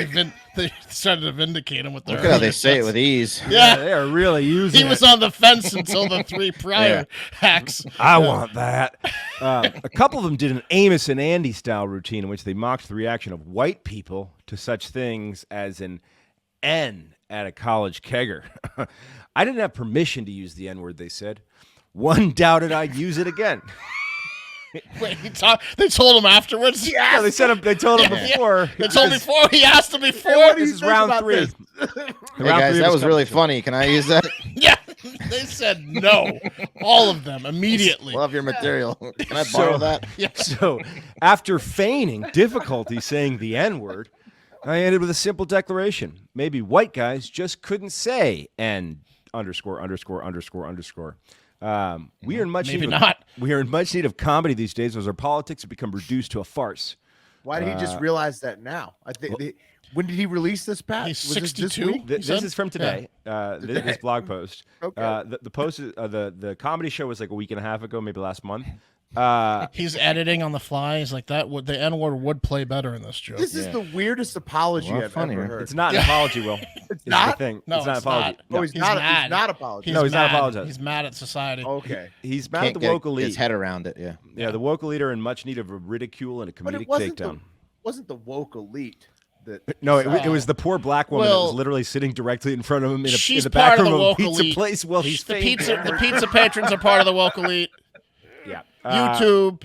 They started to vindicate him with their. Look at how they say it with ease. Yeah, they are really using it. He was on the fence until the three prior hacks. I want that. A couple of them did an Amos and Andy style routine in which they mocked the reaction of white people to such things as an N at a college kegger. I didn't have permission to use the N-word, they said. One doubted I'd use it again. Wait, they told him afterwards? Yeah, they told him before. They told him before? He asked him before? What do This you is think round about 3. this? Hey guys, that was really funny. Can I use that? Yeah, they said no. All of them, immediately. Love your material. Can I borrow that? Yeah. So, after feigning difficulty saying the N-word, I ended with a simple declaration. Maybe white guys just couldn't say N _____. We are in much Maybe need not. We are in much need of comedy these days as our politics have become reduced to a farce. Why did he just realize that now? I think. When did he release this, Pat? He's Was this 62. week? This is from today. This blog post. Okay. The post is, the comedy show was like a week and a half ago, maybe last month. He's editing on the fly. He's like, the N-word would play better in this joke. This is the weirdest apology I've ever heard. It's not an apology, Will. It's not? The thing. No, it's not an it's apology. not. Oh, he's He's not. mad. He's not apologizing. No, he's not mad. apologizing. He's mad at society. Okay. He's mad Can't at the woke elite. his head around it. Yeah. Yeah, the woke elite are in much need of a ridicule and a But comedic it wasn't takedown. wasn't the woke elite that. No, it was the poor black woman that was Well, literally sitting directly in front of him in she's the back part of room the of a woke pizza elite. place. Well, he's the fake. pizza patrons are part of the woke elite. Yeah. YouTube.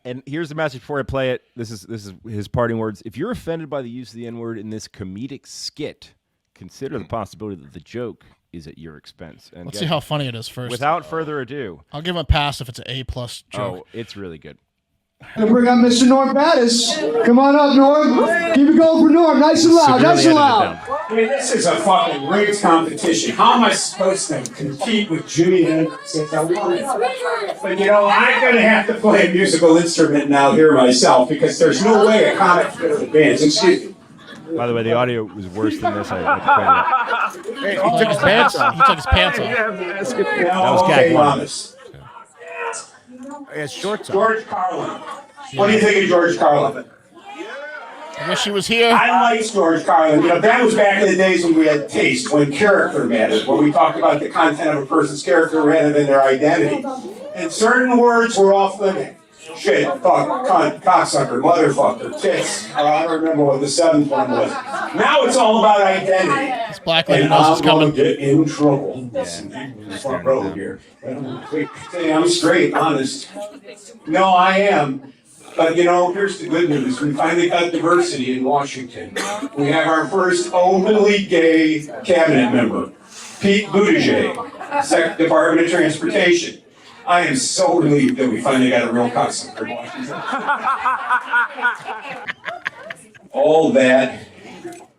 And here's the message before I play it. This is his parting words. If you're offended by the use of the N-word in this comedic skit, consider the possibility that the joke is at your expense. And Let's see how funny it is first. without further ado. I'll give him a pass if it's an A+ joke. Oh, it's really good. And bring up Mr. Norm Pattis. Come on up, Norm. Keep it going for Norm. Nice and loud. Nice and loud. I mean, this is a fucking rigged competition. How am I supposed to compete with Jimmy Hendrix if I want it? But you know, I'm going to have to play a musical instrument now here myself because there's no way a comic could advance. Excuse me. By the way, the audio was worse than this. I have to point it out. Hey, he took his pants off. He took his pants off. That was gag one. honest. He has shorts on. George Carlin. What do you think of George Carlin? I wish he was here. I like George Carlin. You know, that was back in the days when we had taste, when character mattered, when we talked about the content of a person's character rather than their identity. And certain words were off limits. Shit, fuck, cunt, cocksucker, motherfucker, tits. I don't remember what the 7th one was. Now it's all about identity. This black lady And knows I'm it's going coming. to get in trouble. Front row here. I'm straight, honest. No, I am. But you know, here's the good news. We finally got diversity in Washington. We have our first openly gay cabinet member, Pete Buttigieg, Department of Transportation. I am so relieved that we finally got a real cocksucker in Washington. All that,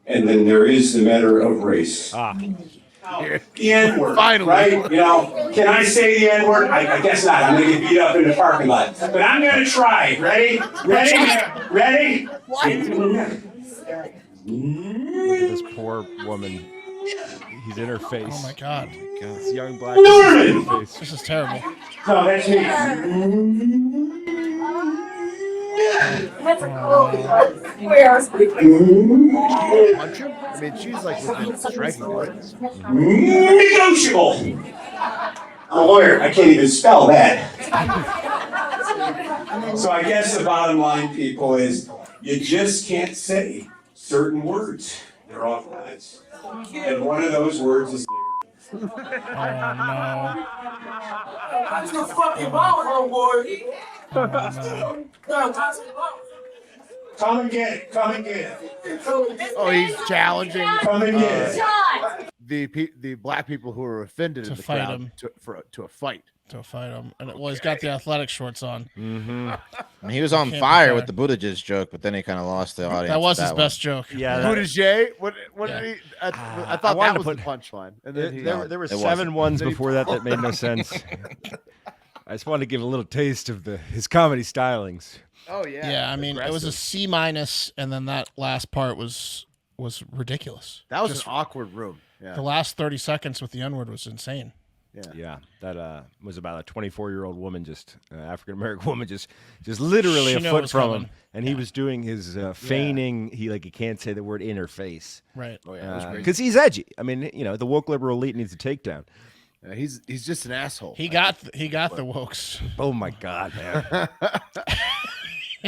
and then there is the matter of race. The N-word, Finally. right? You know, can I say the N-word? I guess not. I'm going to get beat up in the parking lot. But I'm going to try. Ready? Ready? Ready? Look at this poor woman. He's in her face. Oh my god. This young black woman in her face. This is terrible. No, that's me. Punch him? I mean, she's like within striking distance. Negotiable. I'm a lawyer. I can't even spell that. So I guess the bottom line, people, is you just can't say certain words. They're off limits. And one of those words is Oh no. That's the fucking wrong, boy. come and get it. Come and get it. Oh, he's challenging Come and get it. the black people who are offended To in the fight crowd him. to a fight. To fight him. And well, he's got the athletic shorts on. And he was on Can't fire be with the Buttigieg joke, but then he kind of lost the audience. That was with his one. best joke. Yeah. Buttigieg? What Yeah. did he? I thought I wanted that to was the put- punchline. And then There were It 7 wasn't. ones before that made no sense. I just wanted to give a little taste of his comedy stylings. oh yeah. Yeah, I mean, it was a C-, and then that last part was ridiculous. that was Just an awkward room. Yeah. the last 30 seconds with the N-word was insane. Yeah, that was about a 24-year-old woman, African American woman, just literally She a knew it foot was from coming. him, and he was doing his feigning. He can't say the word in her face Right. Oh yeah. It was crazy. because he's edgy. I mean, the woke liberal elite needs a takedown. He's just an asshole. He got the wokes. Oh my god, man!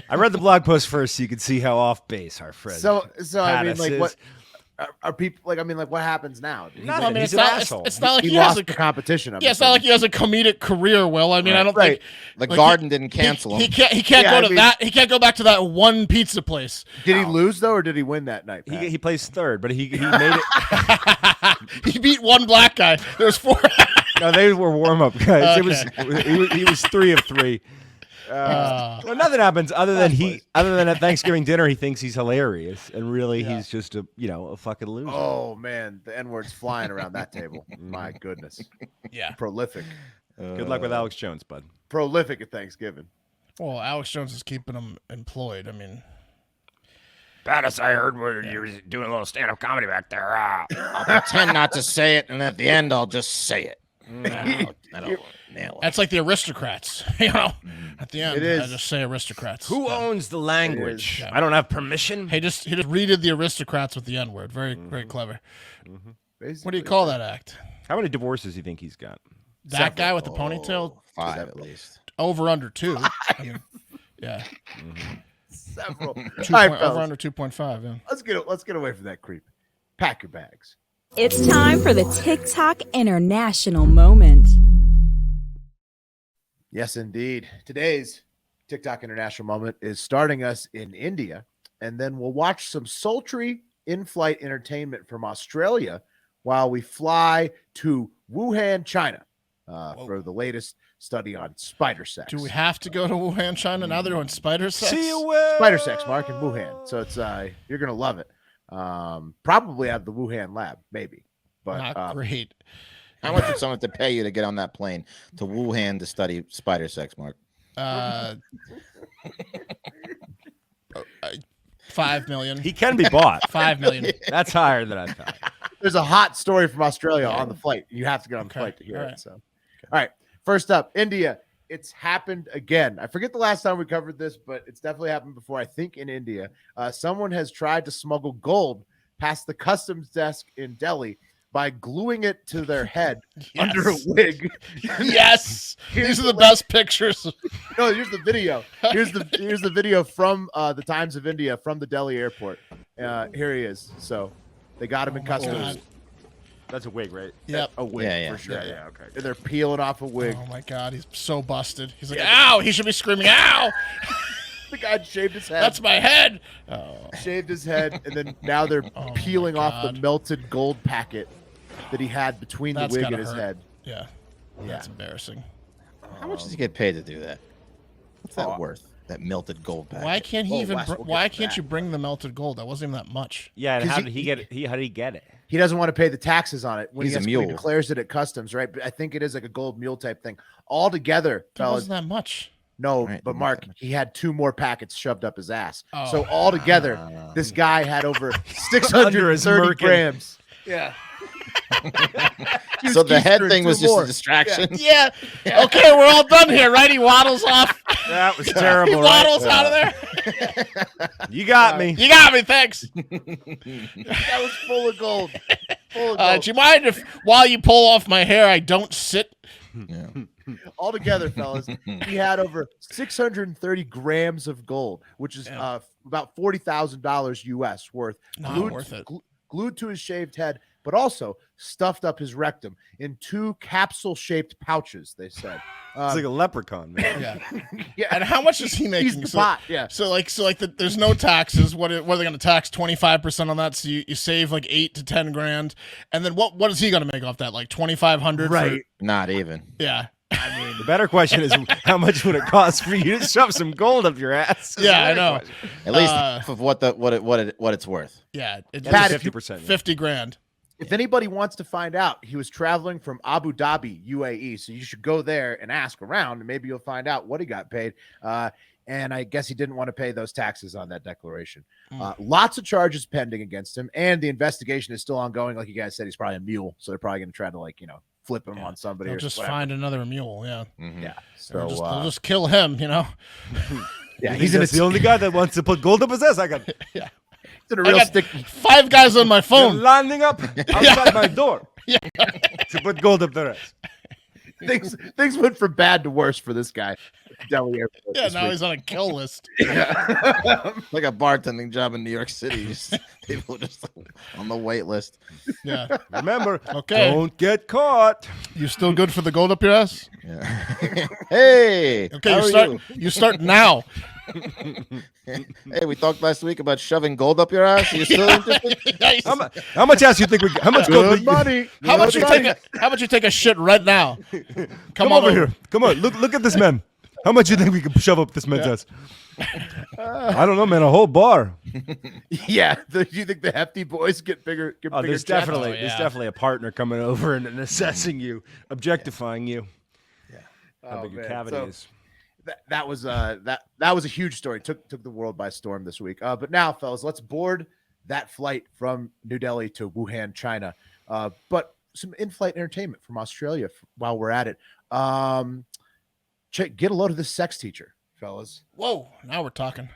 I read the blog post first so you could see how off base our friend. So I mean, Pattis like, is. what are people like? I mean, like, what happens now? Nothing. I mean, He's it's an not. asshole. It's not like he he has lost a. the competition. Yeah, it's not like he has a comedic career. Will I mean, I don't Right. think The like, Garden didn't cancel he him. can't. He can't Yeah, go I to mean- that. He can't go back to that one pizza place. Did he lose though, or did he win that night? Pat? He plays third, but he made it. He beat one black guy. There's 4. No, they were warm up guys. Okay. He was 3 of 3. Well, nothing happens other than at Thanksgiving dinner he thinks he's hilarious, and really he's just a fucking loser. Oh man, the N-word's flying around that table. My goodness, Yeah. prolific, Good luck with Alex Jones, bud. prolific at Thanksgiving. Well, Alex Jones is keeping him employed. I mean, Pattis, I heard you were doing a little stand-up comedy back there. I'll pretend not to say it, and at the end, I'll just say it. I don't nail it. that's like the aristocrats. At the end, It is. I just say aristocrats. Who owns the language? Yeah. I don't have permission. He just redid the aristocrats with the N-word. Very very clever. What do you call that act? How many divorces do you think he's got? That guy with the ponytail? 5 at least. Over under 2. I mean, yeah. Several. 2 All right, over fellas, under 2.5. Yeah. let's get away from that creep. Pack your bags. It's time for the TikTok International Moment. Yes, indeed. Today's TikTok International Moment is starting us in India, and then we'll watch some sultry in-flight entertainment from Australia while we fly to Wuhan, China, for the latest study on spider sex. Do we have to go to Wuhan, China? Now they're doing spider sex? See you, Will. Spider sex, Mark, in Wuhan. So it's you're gonna love it. Probably out of the Wuhan lab, maybe. But Not great. How much would someone have to pay you to get on that plane to Wuhan to study spider sex, Mark? 5 million. He can be bought. 5 million. That's higher than I thought. there's a hot story from Australia on the flight. You have to get on the Okay. flight to hear All it. right. So, all right. First up, India. It's happened again. I forget the last time we covered this, but it's definitely happened before. I think in India, someone has tried to smuggle gold past the customs desk in Delhi by gluing it to their head under a wig. Yes. These are the best pictures. No, here's the video. Here's the video from the Times of India from the Delhi airport. Here he is. So they got him in customs. God. That's a wig, right? Yep. A wig Yeah, for sure. Yeah, okay. And they're peeling off a wig. Oh my God, he's so busted. He's like, ow! He should be screaming, ow! The guy shaved his head. That's my head. Oh, Shaved his head, and then now they're Oh my peeling off the God. melted gold packet that he had between That's the wig gotta and his hurt. head. yeah. That's embarrassing. How much does he get paid to do that? What's that worth? That melted gold packet. Why can't he Oh, even? Wes, we'll get Why to can't that. you bring the melted gold? That wasn't even that much. Yeah, and 'Cause how did he get it? How did he get it? He doesn't want to pay the taxes on it when He's a when mule. he declares it at customs, right? But I think it is like a gold mule type thing. All together, That fellas. wasn't that much. No, Right, but not Mark, that much. he had 2 more packets shoved up his ass. Oh. So all together, this guy had over Under his 630 merkin. grams. Yeah. So the head thing was just a distraction. Yeah. Okay, we're all done here, right? He waddles off. That was terrible. He waddles out of there. You got me. You got me. Thanks. That was full of gold. Full of gold. Do you mind if while you pull off my hair, I don't sit? Yeah. Altogether, fellas, he had over 630 grams of gold, which is about $40,000 US worth. Not worth it. Glued to his shaved head, but also stuffed up hip rectum in 2 capsule-shaped pouches, they said. It's like a leprechaun, man. Yeah. And how much is he making? He's the bot, yeah. So there's no taxes. What are they going to tax? 25% on that. So you save like 8 to 10 grand. And then what is he going to make off that? Like 2,500? Right. Not even. Yeah. I mean, the better question is how much would it cost for you to shove some gold up your ass? Yeah, I know. Question. At least half of what it's worth. Yeah, it's 50%. 50 grand. If anybody wants to find out, he was traveling from Abu Dhabi, UAE. So you should go there and ask around, and maybe you'll find out what he got paid. And I guess he didn't want to pay those taxes on that declaration. Lots of charges pending against him, and the investigation is still ongoing. Like you guys said, he's probably a mule, so they're probably going to try to flip him on somebody. They'll or just whatever. find another mule. Yeah. Mm-hmm. Yeah. So So they'll just kill him. yeah, He's the only guy that wants to put gold up his ass. I got Yeah. It's in a real stick. 5 guys on my phone. lining up outside my door to put gold up their ass. Things went from bad to worse for this guy. Delhi Airport Yeah, this now week. he's on a kill list. Like a bartending job in New York City. Just, people just on the wait list. Yeah. Remember, Okay. don't get caught. You still good for the gold up your ass? Yeah. Hey. Okay, how you start now. Hey, we talked last week about shoving gold up your ass. Are you still interested? How much ass you think we? How much gold? Good money. How about you take a shit right now? Come over here. Come on. Look at this man. How much you think we can shove up this man's ass? I don't know, man. A whole bar. Yeah. Do you think the hefty boys get bigger? Get bigger There's checks? definitely a partner coming over and assessing you, objectifying you. How big your cavity is. That was a huge story. Took the world by storm this week. But now, fellas, let's board that flight from New Delhi to Wuhan, China. But some in-flight entertainment from Australia while we're at it. Get a load of this sex teacher, fellas. Whoa, now we're talking.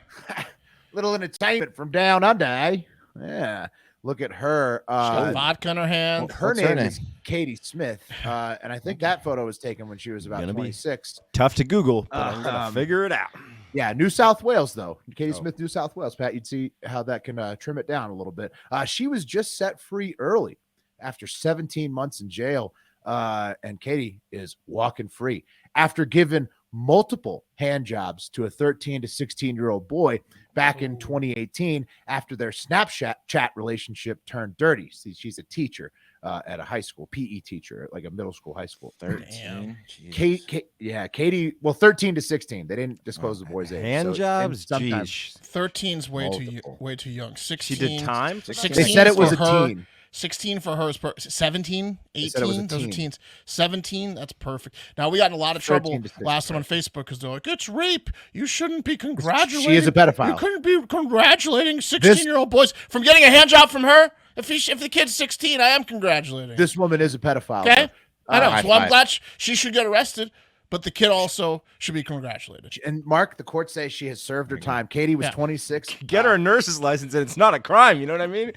Little entertainment from down under, eh? Yeah. Look at her. She's got vodka in her hand. Her name is Katie Smith, and I think that photo was taken when she was about 26. Tough to Google, but I'm gonna figure it out. Yeah, New South Wales, though. Katie Smith, New South Wales. Pat, you'd see how that can trim it down a little bit. She was just set free early after 17 months in jail, and Katie is walking free after giving multiple hand jobs to a 13 to 16-year-old boy back in 2018 after their Snapchat chat relationship turned dirty. See, she's a teacher at a high school, PE teacher, like a middle school, high school. 13. Katie, well, 13 to 16. They didn't disclose the boy's age. Hand jobs? Sometimes Jeez. 13's way too young. 16. She did time? 16 they said it was a for her. teen. 16 for her is 17, They said it was 18, a those are teen. teens. 17, that's perfect. Now, we got in a lot of trouble 13 to 16, last time on Facebook because they're like, it's rape. You shouldn't be congratulating. She is a pedophile. You couldn't be congratulating 16-year-old boys from getting a hand job from her. If the kid's 16, I am congratulating. This woman is a pedophile. Okay? I know. high So I'm five. glad she should get arrested, but the kid also should be congratulated. And Mark, the court says she has served her time. Katie was 26. Get her a nurse's license, and it's not a crime. You know what I mean?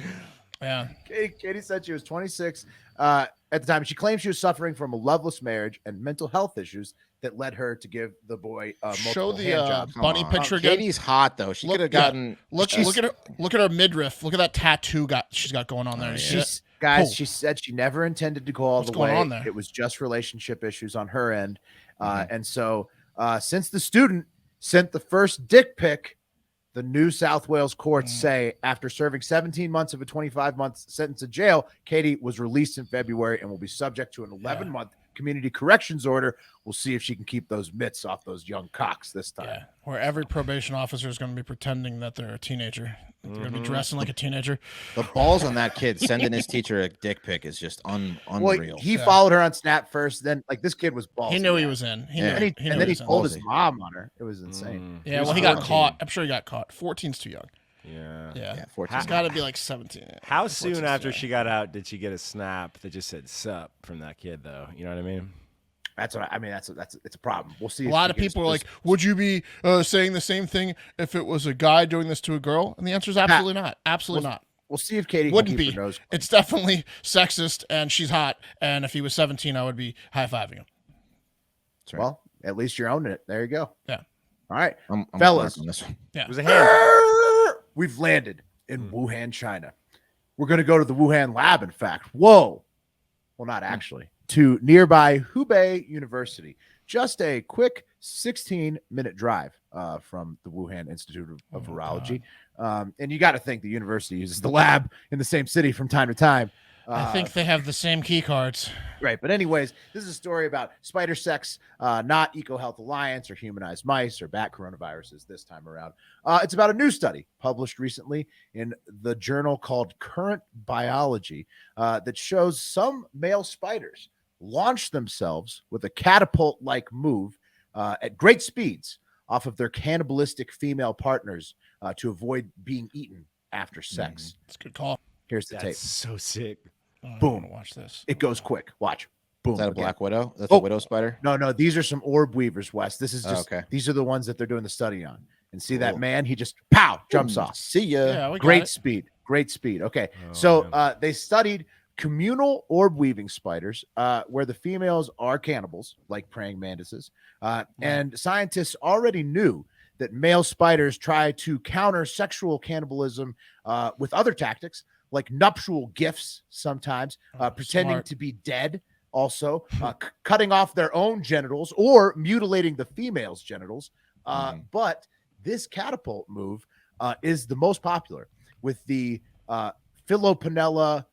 Yeah. Katie said she was 26 at the time. She claimed she was suffering from a loveless marriage and mental health issues that led her to give the boy Show multiple hand the jobs. bunny picture again. Katie's hot though. She could have gotten. Look at her midriff. Look at that tattoo she's got going on there. She said she never intended to go all What's the going way. on there? It was just relationship issues on her end. And so since the student sent the first dick pic, the New South Wales courts say after serving 17 months of a 25-month sentence to jail, Katie was released in February and will be subject to an 11-month community corrections order. We'll see if she can keep those mitts off those young cocks this time. Yeah, where every probation officer is going to be pretending that they're a teenager. They're going to be dressing like a teenager. The balls on that kid sending his teacher a dick pic is just unreal. Well, he followed her on Snap first. Then, this kid was ballsy. He knew he was in. And then he told his mom on her. It was insane. Yeah, well, he got caught. I'm sure he got caught. 14's too young. Yeah. 14. She's got to be like 17. How soon after she got out did she get a snap that just said "sup" from that kid, though? You know what I mean? That's what I mean. That's it's a problem. We'll see. A lot of people are like, "Would you be saying the same thing if it was a guy doing this to a girl?" And the answer is absolutely not. Absolutely not. We'll see if Katie Wouldn't can keep be. her nose clean. It's definitely sexist, and she's hot. And if he was 17, I would be high-fiving him. Right. Well, at least you're owning it. There you go. Yeah. All right, I'm fellas. on this one. Yeah. It was a hand. We've landed in Wuhan, China. We're going to go to the Wuhan lab, in fact. Whoa. Well, not actually. To nearby Hubei University. Just a quick 16-minute drive from the Wuhan Institute of Virology. And you got to think the university uses the lab in the same city from time to time. I think they have the same key cards. Right. But anyways, this is a story about spider sex, not EcoHealth Alliance or humanized mice or bat coronaviruses this time around. It's about a new study published recently in the journal called Current Biology that shows some male spiders launch themselves with a catapult-like move at great speeds off of their cannibalistic female partners to avoid being eaten after sex. It's a good call. Here's the tape. That's so sick. Boom. Watch this. It goes quick. Watch. Boom. Is that a Again. black widow? That's a widow spider? No. These are some orb weavers, Wes. This is just okay. These are the ones that they're doing the study on. And see that Cool. man? He just jumps off. See ya. Yeah, we got Great it. speed. Great speed. Okay. Oh, So they studied communal orb weaving spiders where the females are cannibals, like praying mantises. And scientists already knew that male spiders try to counter sexual cannibalism with other tactics, like nuptial gifts sometimes, pretending smart. to be dead, also cutting off their own genitals or mutilating the female's genitals. But this catapult move is the most popular with the Philoponella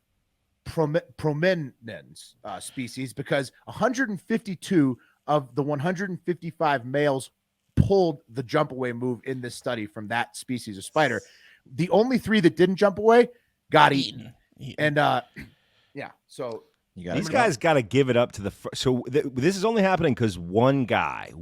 prominens species because 152 of the 155 males pulled the jump away move in this study from that species of spider. The only 3 that didn't jump away got eaten. And yeah, so These guys got to give it up to the. This is only happening because one brave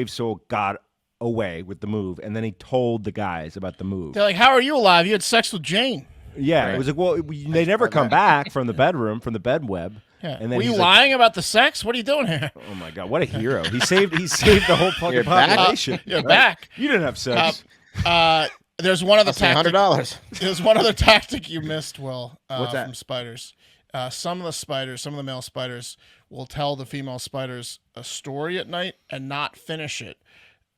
soul got away with the move, and then he told the guys about the move. They're like, "How are you alive? You had sex with Jane." Yeah, right. It was like, well, they never come back from the bedroom, from the bed web. Yeah. And then were you lying about the sex? What are you doing here? Oh my God, what a hero! He saved the whole fucking population. You're back. You didn't have sex. There's one other tactic. $100. There's one other tactic you missed, Will. What's that? From spiders. Some of the male spiders will tell the female spiders a story at night and not finish it.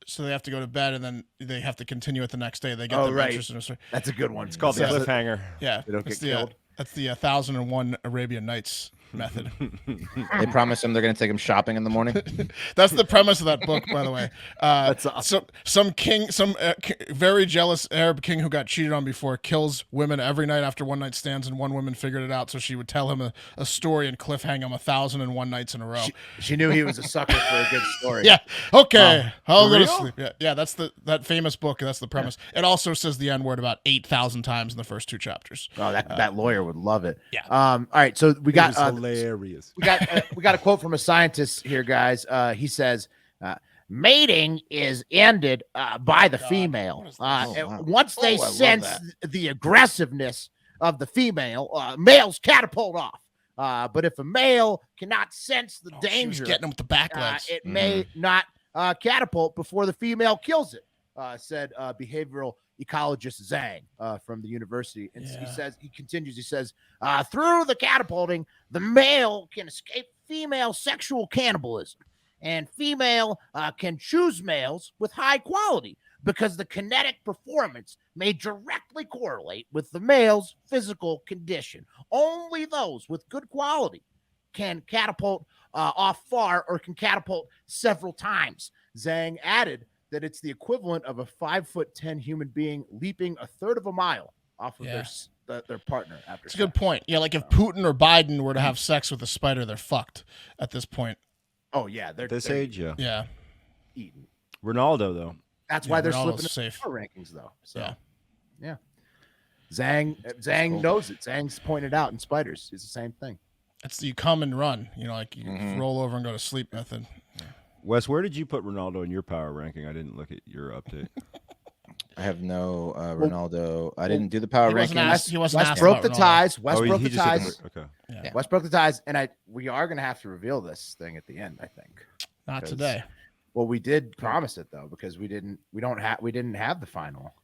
So they have to go to bed and then they have to continue it the next day. They get them interested in a story. That's a good one. It's called the cliffhanger. Yeah. They don't get killed. That's the 1001 Arabian Nights method. They promise him they're going to take him shopping in the morning. That's the premise of that book, by the way. That's awesome. Some very jealous Arab king who got cheated on before kills women every night after one night stands, and one woman figured it out, so she would tell him a story and cliffhang him 1001 nights in a row. She knew he was a sucker for a good story. Yeah. Okay. I'll go to real? sleep. Yeah. That's that famous book. That's the premise. It also says the N word about 8,000 times in the first 2 chapters. Oh, that lawyer would love it. Yeah. All right. So we got hilarious. we got a quote from a scientist here, guys. He says, "Mating is ended by the female. Once they sense the aggressiveness of the female, males catapult off. But if a male cannot sense the danger, getting him with the back legs. it may not catapult before the female kills it," said behavioral ecologist Zhang from the university. And he continues, through the catapulting, the male can escape female sexual cannibalism, and female can choose males with high quality because the kinetic performance may directly correlate with the male's physical condition. Only those with good quality can catapult off far or can catapult several times. Zhang added that it's the equivalent of a 5'10" human being leaping a third of a mile off of their partner after. That's a good point. Yeah, like if Putin or Biden were to have sex with a spider, they're fucked at this point. Oh yeah, At this age, yeah. Yeah. eaten. Ronaldo though. That's why they're Ronaldo's slipping in safe. the rankings though. So Yeah. Zhang knows it. Zhang's pointed out in spiders. It's the same thing. It's you come and run. You know, like you roll over and go to sleep method. Wes, where did you put Ronaldo in your power ranking? I didn't look at your update. I have no Ronaldo. I didn't do the power rankings. He wasn't West asked broke about the Ronaldo. ties. West Oh, broke he the just said ties. okay. Yeah. West broke the ties, and we are going to have to reveal this thing at the end, I think. Not today. Well, we did promise it though, because we didn't have the final.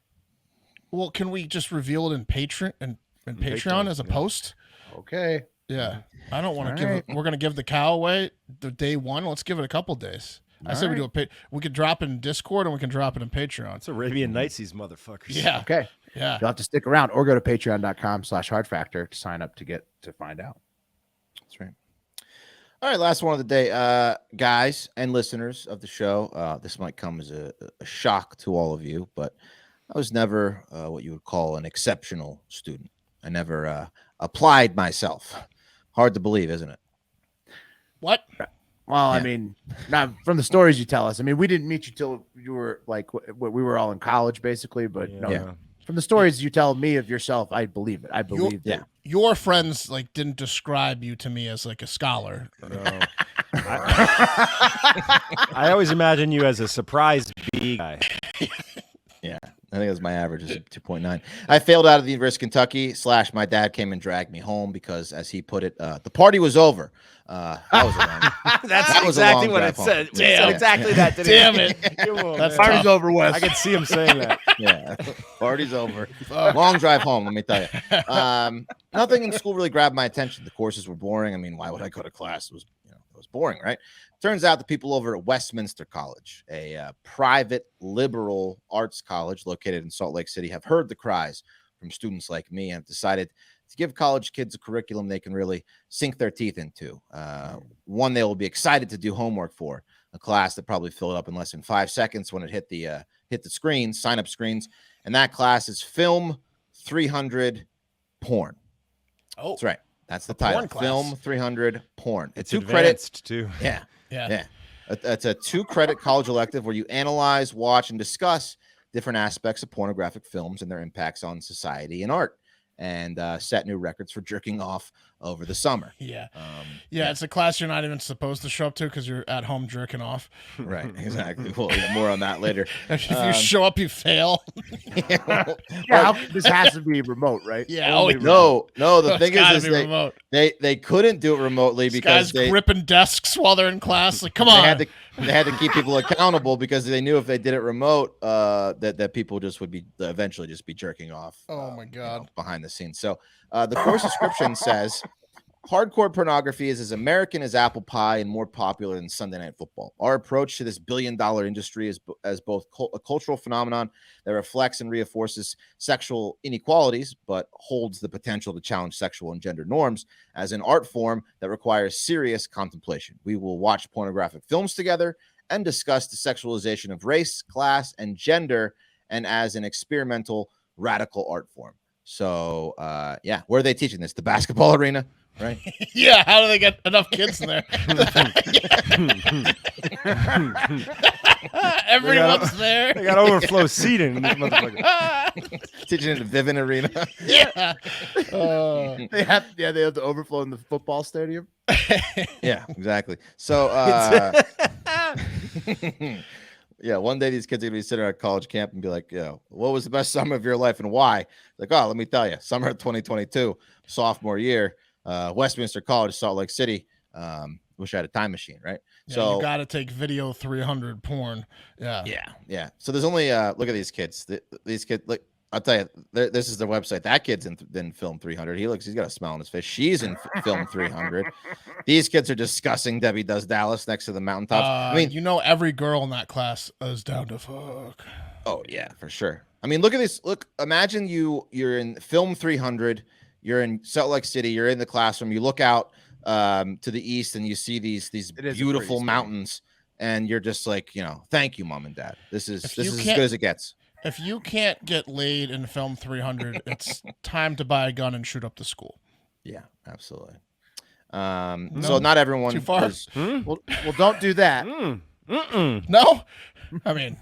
Well, can we just reveal it in Patreon Patreon, as a yeah. post? Okay. Yeah. I don't want to give right. it. We're going to give the cow away the day one. Let's give it a couple days. I say we do we could drop it in Discord and we can drop it in Patreon. It's Arabian Nights, these motherfuckers. Yeah. Okay. Yeah. You'll have to stick around or go to patreon.com/hardfactor to sign up to find out. That's right. All right, last one of the day, guys and listeners of the show. This might come as a shock to all of you, but I was never what you would call an exceptional student. I never applied myself. Hard to believe, isn't it? What? Well, Yeah. I mean, not from the stories you tell us. I mean, we didn't meet you till you were like we were all in college, basically. But no, from the stories you tell me of yourself, I believe it. I believe that. Your friends didn't describe you to me as like a scholar. No. I always imagine you as a surprise B guy. Yeah, I think it was my average is 2.9. I failed out of the University of Kentucky. / my dad came and dragged me home because, as he put it, the party was over. That was a long. That's exactly what it said. It said exactly that. Damn it! That's party's over, Wes. I can see him saying that. Yeah, party's over. Long drive home, let me tell you. Nothing in school really grabbed my attention. The courses were boring. I mean, why would I go to class? It was boring, right? Turns out the people over at Westminster College, a private liberal arts college located in Salt Lake City, have heard the cries from students like me and have decided to give college kids a curriculum they can really sink their teeth into. One they will be excited to do homework for, a class that probably filled up in less than 5 seconds when it hit the screens, sign-up screens. And that class is Film 300 Porn. Oh, that's right. That's the title. Class. Film 300 Porn. It's 2 advanced too. Yeah. Yeah. It's a 2-credit college elective where you analyze, watch, and discuss different aspects of pornographic films and their impacts on society and art, and set new records for jerking off over the summer. Yeah. It's a class you're not even supposed to show up to because you're at home jerking off. Right. Exactly. Well, more on that later. If you show up, you fail. This has to be remote, right? Yeah. No. The thing is remote. they couldn't do it remotely because guys gripping desks while they're in class. Like, come on. They had to keep people accountable because they knew if they did it remote, that people just would be eventually just be jerking off. Oh my God. Behind the scenes. So the course description says hardcore pornography is as American as apple pie and more popular than Sunday Night Football. Our approach to this billion-dollar industry is as both a cultural phenomenon that reflects and reinforces sexual inequalities, but holds the potential to challenge sexual and gender norms, as an art form that requires serious contemplation. We will watch pornographic films together and discuss the sexualization of race, class, and gender, and as an experimental radical art form. So, where are they teaching this? The basketball arena, right? Yeah. How do they get enough kids in there? Everyone's there. They got overflow seating. This motherfucker. Teaching in the Vivint Arena. Yeah. They have the overflow in the football stadium. Yeah, exactly. So, one day these kids are gonna be sitting at college camp and be like, what was the best summer of your life and why? Like, oh, let me tell you, summer of 2022, sophomore year, Westminster College, Salt Lake City. Wish I had a time machine, right? Yeah, So you got to take video 300 porn. Yeah. So there's only look at these kids. These kids, like, I'll tell you, this is their website. That kid's in Film 300. He's got a smile on his face. She's in Film 300. These kids are discussing Debbie Does Dallas next to the mountaintops. I mean, every girl in that class is down to fuck. Oh yeah, for sure. I mean, look at this. Look, imagine you're in Film 300. You're in Salt Lake City. You're in the classroom. You look out to the east and you see these beautiful mountains, and you're just like, thank you, mom and dad. This is as good as it gets. If you can't get laid in Film 300, it's time to buy a gun and shoot up the school. Yeah, absolutely. So not everyone. Too far. Well, don't do that. No, I mean,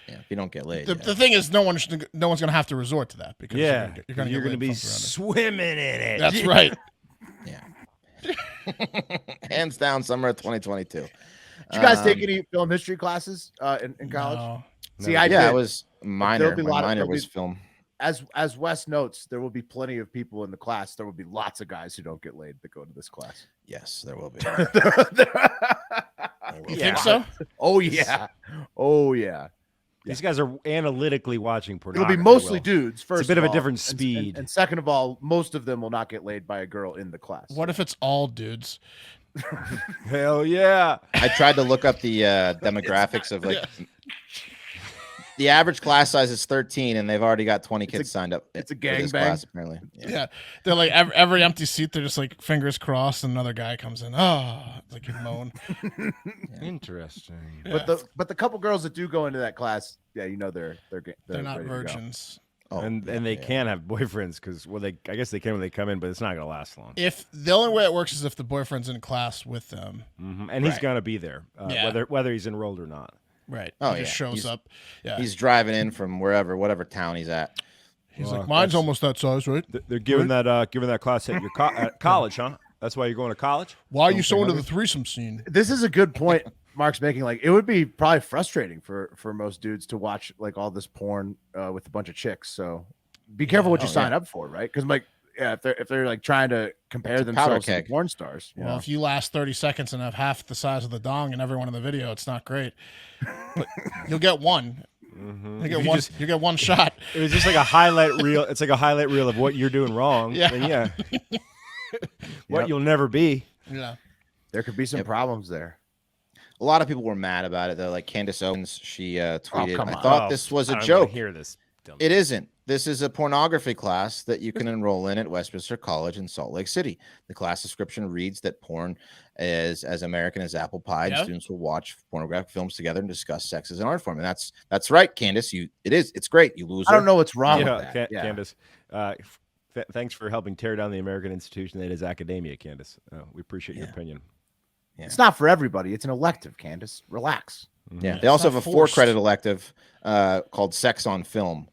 if you don't get laid. The thing is, no one's going to have to resort to that because you're going to be swimming in it. That's right. Yeah. Hands down, summer of 2022. Did you guys take any film history classes in college? See, it was minor. My minor was film. As Wes notes, there will be plenty of people in the class. There will be lots of guys who don't get laid that go to this class. Yes, there will be. You think so? Oh yeah. Oh yeah. These guys are analytically watching pornography. It'll be mostly dudes. First, it's a bit of a all. different speed. And second of all, most of them will not get laid by a girl in the class. What if it's all dudes? Hell yeah! I tried to look up the demographics of the average class size is 13, and they've already got 20 kids signed up. It's a gangbang, apparently. Yeah, they're like every empty seat. They're just like fingers crossed, and another guy comes in. Oh, like you moan. Interesting. Yeah. But the couple girls that do go into that class, yeah, you know they're not virgins. Oh, and they can have boyfriends because I guess they can when they come in, but it's not gonna last long. If the only way it works is if the boyfriend's in class with them, and he's gonna be there, whether he's enrolled or not. Right. Oh, he just shows up. Yeah. He's driving in from whatever town he's at. He's like, mine's almost that size, right? They're giving that class at your at college, huh? That's why you're going to college. Why are you so into the threesome scene? This is a good point Mark's making. Like, it would be probably frustrating for most dudes to watch like all this porn with a bunch of chicks. So be careful what you sign up for, right? Because if they're like trying to compare themselves to porn stars. Well, if you last 30 seconds and have half the size of the dong and everyone in the video, it's not great. But you'll get one. You get one shot. It was just like a highlight reel. It's like a highlight reel of what you're doing wrong. Yeah. What you'll never be. Yeah. There could be some problems there. A lot of people were mad about it though. Like Candace Owens, she tweeted, come "I on. thought this was a joke." Hear this? It isn't. This is a pornography class that you can enroll in at Westminster College in Salt Lake City. The class description reads that porn is as American as apple pie. And students will watch pornographic films together and discuss sex as an art form. And that's right, Candace. It's great. You lose. I don't know what's wrong with that. Candace. Thanks for helping tear down the American institution that is academia, Candace. We appreciate your opinion. Yeah. It's not for everybody. It's an elective, Candace. Relax. Yeah. They also have a 4-credit elective called Sex on Film,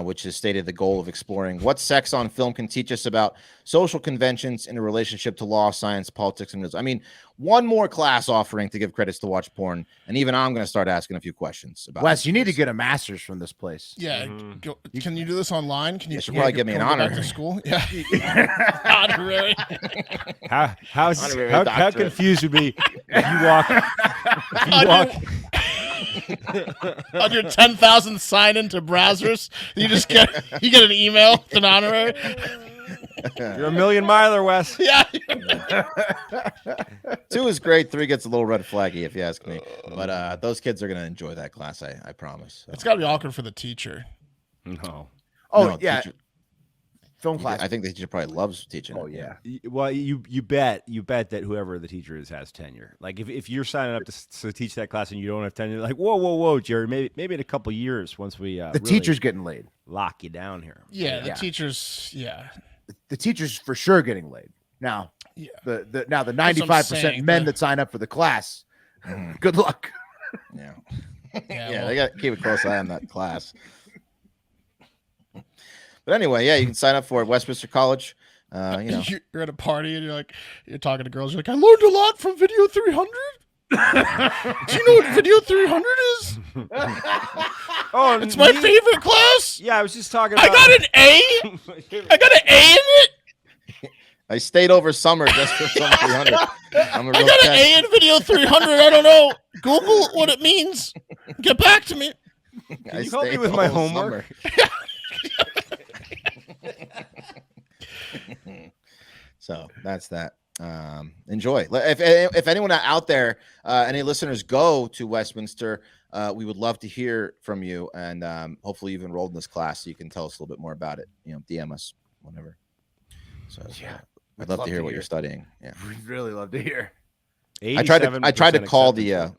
which has stated the goal of exploring what sex on film can teach us about social conventions in a relationship to law, science, politics, and news. I mean, one more class offering to give credits to watch porn, and even I'm going to start asking a few questions about Wes, you need to get a master's from this place. Yeah. Can you do this online? Can you should probably give me an honorary. Back to school? Yeah. Honorary. How confused would be if you walk on your 10,000 sign into browsers, you get an email with an honorary. You're a million miler, Wes. Yeah. 2 is great. 3 gets a little red flaggy, if you ask me. But those kids are going to enjoy that class. I promise. So. It's got to be awkward for the teacher. No. Oh no, yeah. Teacher, Film class. I think the teacher probably loves teaching. Oh yeah. Well, you bet that whoever the teacher is has tenure. Like if you're signing up to teach that class and you don't have tenure, like whoa, Jerry, maybe in a couple years once we the teacher's getting laid. Lock you down here. Yeah, the teachers. Yeah. The teacher's for sure getting laid. Now, the 95% men that sign up for the class, good luck. Yeah. They got to keep a close eye on that class. But anyway, you can sign up for it. Westminster College. You're at a party and you're talking to girls. You're like, I learned a lot from Video 300. Do you know what Video 300 is? Oh, it's my favorite class. Yeah, I was just talking about. I got an A. I got an A in it. I stayed over summer just for some 300. I got an A in Video 300. I don't know. Google what it means. Get back to me. Can you help me with my homework? So that's that. Enjoy. If anyone out there, any listeners go to Westminster, we would love to hear from you, and hopefully you've enrolled in this class so you can tell us a little bit more about it. DM us, whatever. So I'd love to hear what you're studying. Yeah, we'd really love to hear. I tried to call because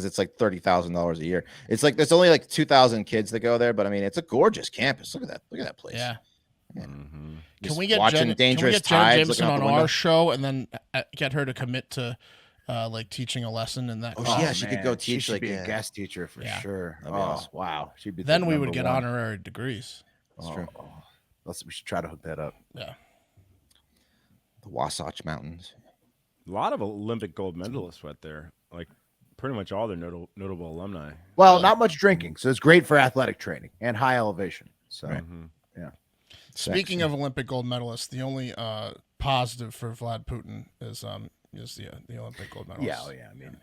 it's like $30,000 a year. It's like there's only like 2,000 kids that go there, but I mean it's a gorgeous campus. Look at that place. Yeah. Mm-hmm. Can we get Jen Jameson on our show and then get her to commit to like teaching a lesson in that? She could go teach. She should be a guest teacher for sure. Awesome. Wow, she'd be. Then we would get honorary degrees. That's true. We should try to hook that up. Yeah. The Wasatch Mountains. A lot of Olympic gold medalists went there, like pretty much all their notable alumni. Well, not much drinking, so it's great for athletic training and high elevation. So, yeah. Speaking of Olympic gold medalists, the only positive for Vlad Putin is the Olympic gold medalist. Yeah, I mean,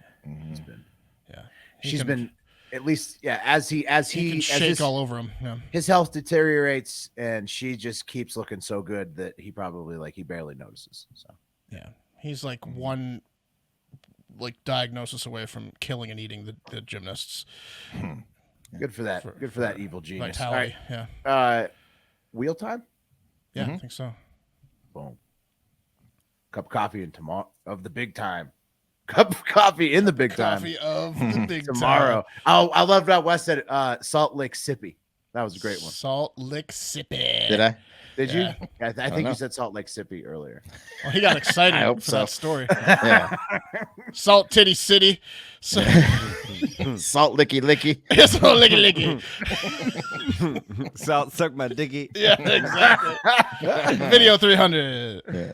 he's been, she's been at least, as he can shake all over him. Yeah. His health deteriorates, and she just keeps looking so good that he probably he barely notices. So yeah, he's like one diagnosis away from killing and eating the gymnasts. Good for that. Good for that evil genius. Vitality. All right. Yeah. Wheel time. Yeah, I think so. Boom. Cup of coffee in tomorrow of the big time. Cup of coffee in the big time. Coffee of the big tomorrow. time. I loved how Wes said Salt Lake Sippy. That was a great one. Salt Lake Sippy. Did I? Did you? I think you said Salt Lake Sippy earlier. Well, he got excited I hope for so. that story. Yeah. Salt Titty City. Salt licky licky. Salt licky licky. Salt suck my dicky. Yeah, exactly. Video 300. Yeah.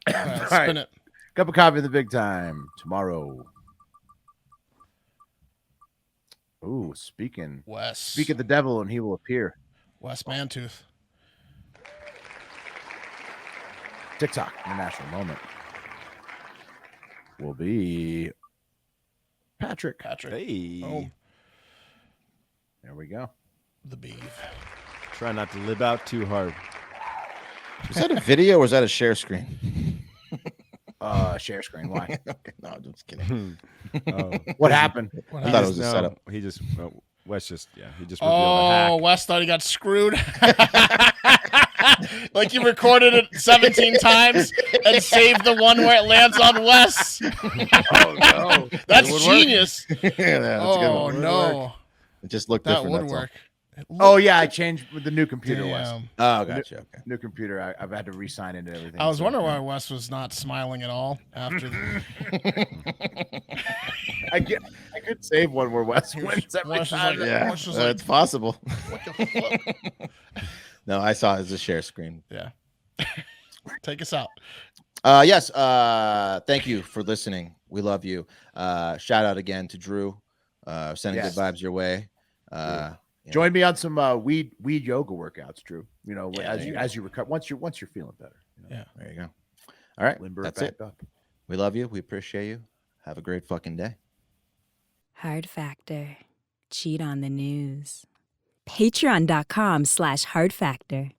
All right, spin it. Cup of coffee in the big time tomorrow. Ooh, speak of the devil and he will appear. Wes Mantooth. TikTok, international moment, will be Patrick. Hey. Oh, There we go. the beef. Try not to live out too hard. Was that a video or was that a share screen? Share screen. Why? Okay, no, I'm just kidding. What happened? I thought it was a setup. He just Wes just he just revealed a hack. Oh, Wes thought he got screwed. Like you recorded it 17 times and saved the one where it lands on Wes. Oh no, That's genius. Yeah, that's a good Oh one. no, It just looked that different. would that's all. work. Oh yeah, I changed with the new computer. Wes. Damn. Oh, gotcha. Okay. New computer. I've had to re-sign into everything. I was so- wondering why Wes was not smiling at all after. I could save one where Wes wins every Wes was time. like- Yeah, Wes was like, it's possible. what the fuck? No, I saw it as a share screen. Yeah. Take us out. Yes. Thank you for listening. We love you. Shout out again to Drew. Sending Yes. good vibes your way. Join me on some weed yoga workouts, Drew. You know, Yeah, as you recover, once you're feeling better. Yeah. There you go. All right. Limber That's it it. back up. We love you. We appreciate you. Have a great fucking day. Hard Factor. Cheat on the news. Patreon.com/Hard Factor.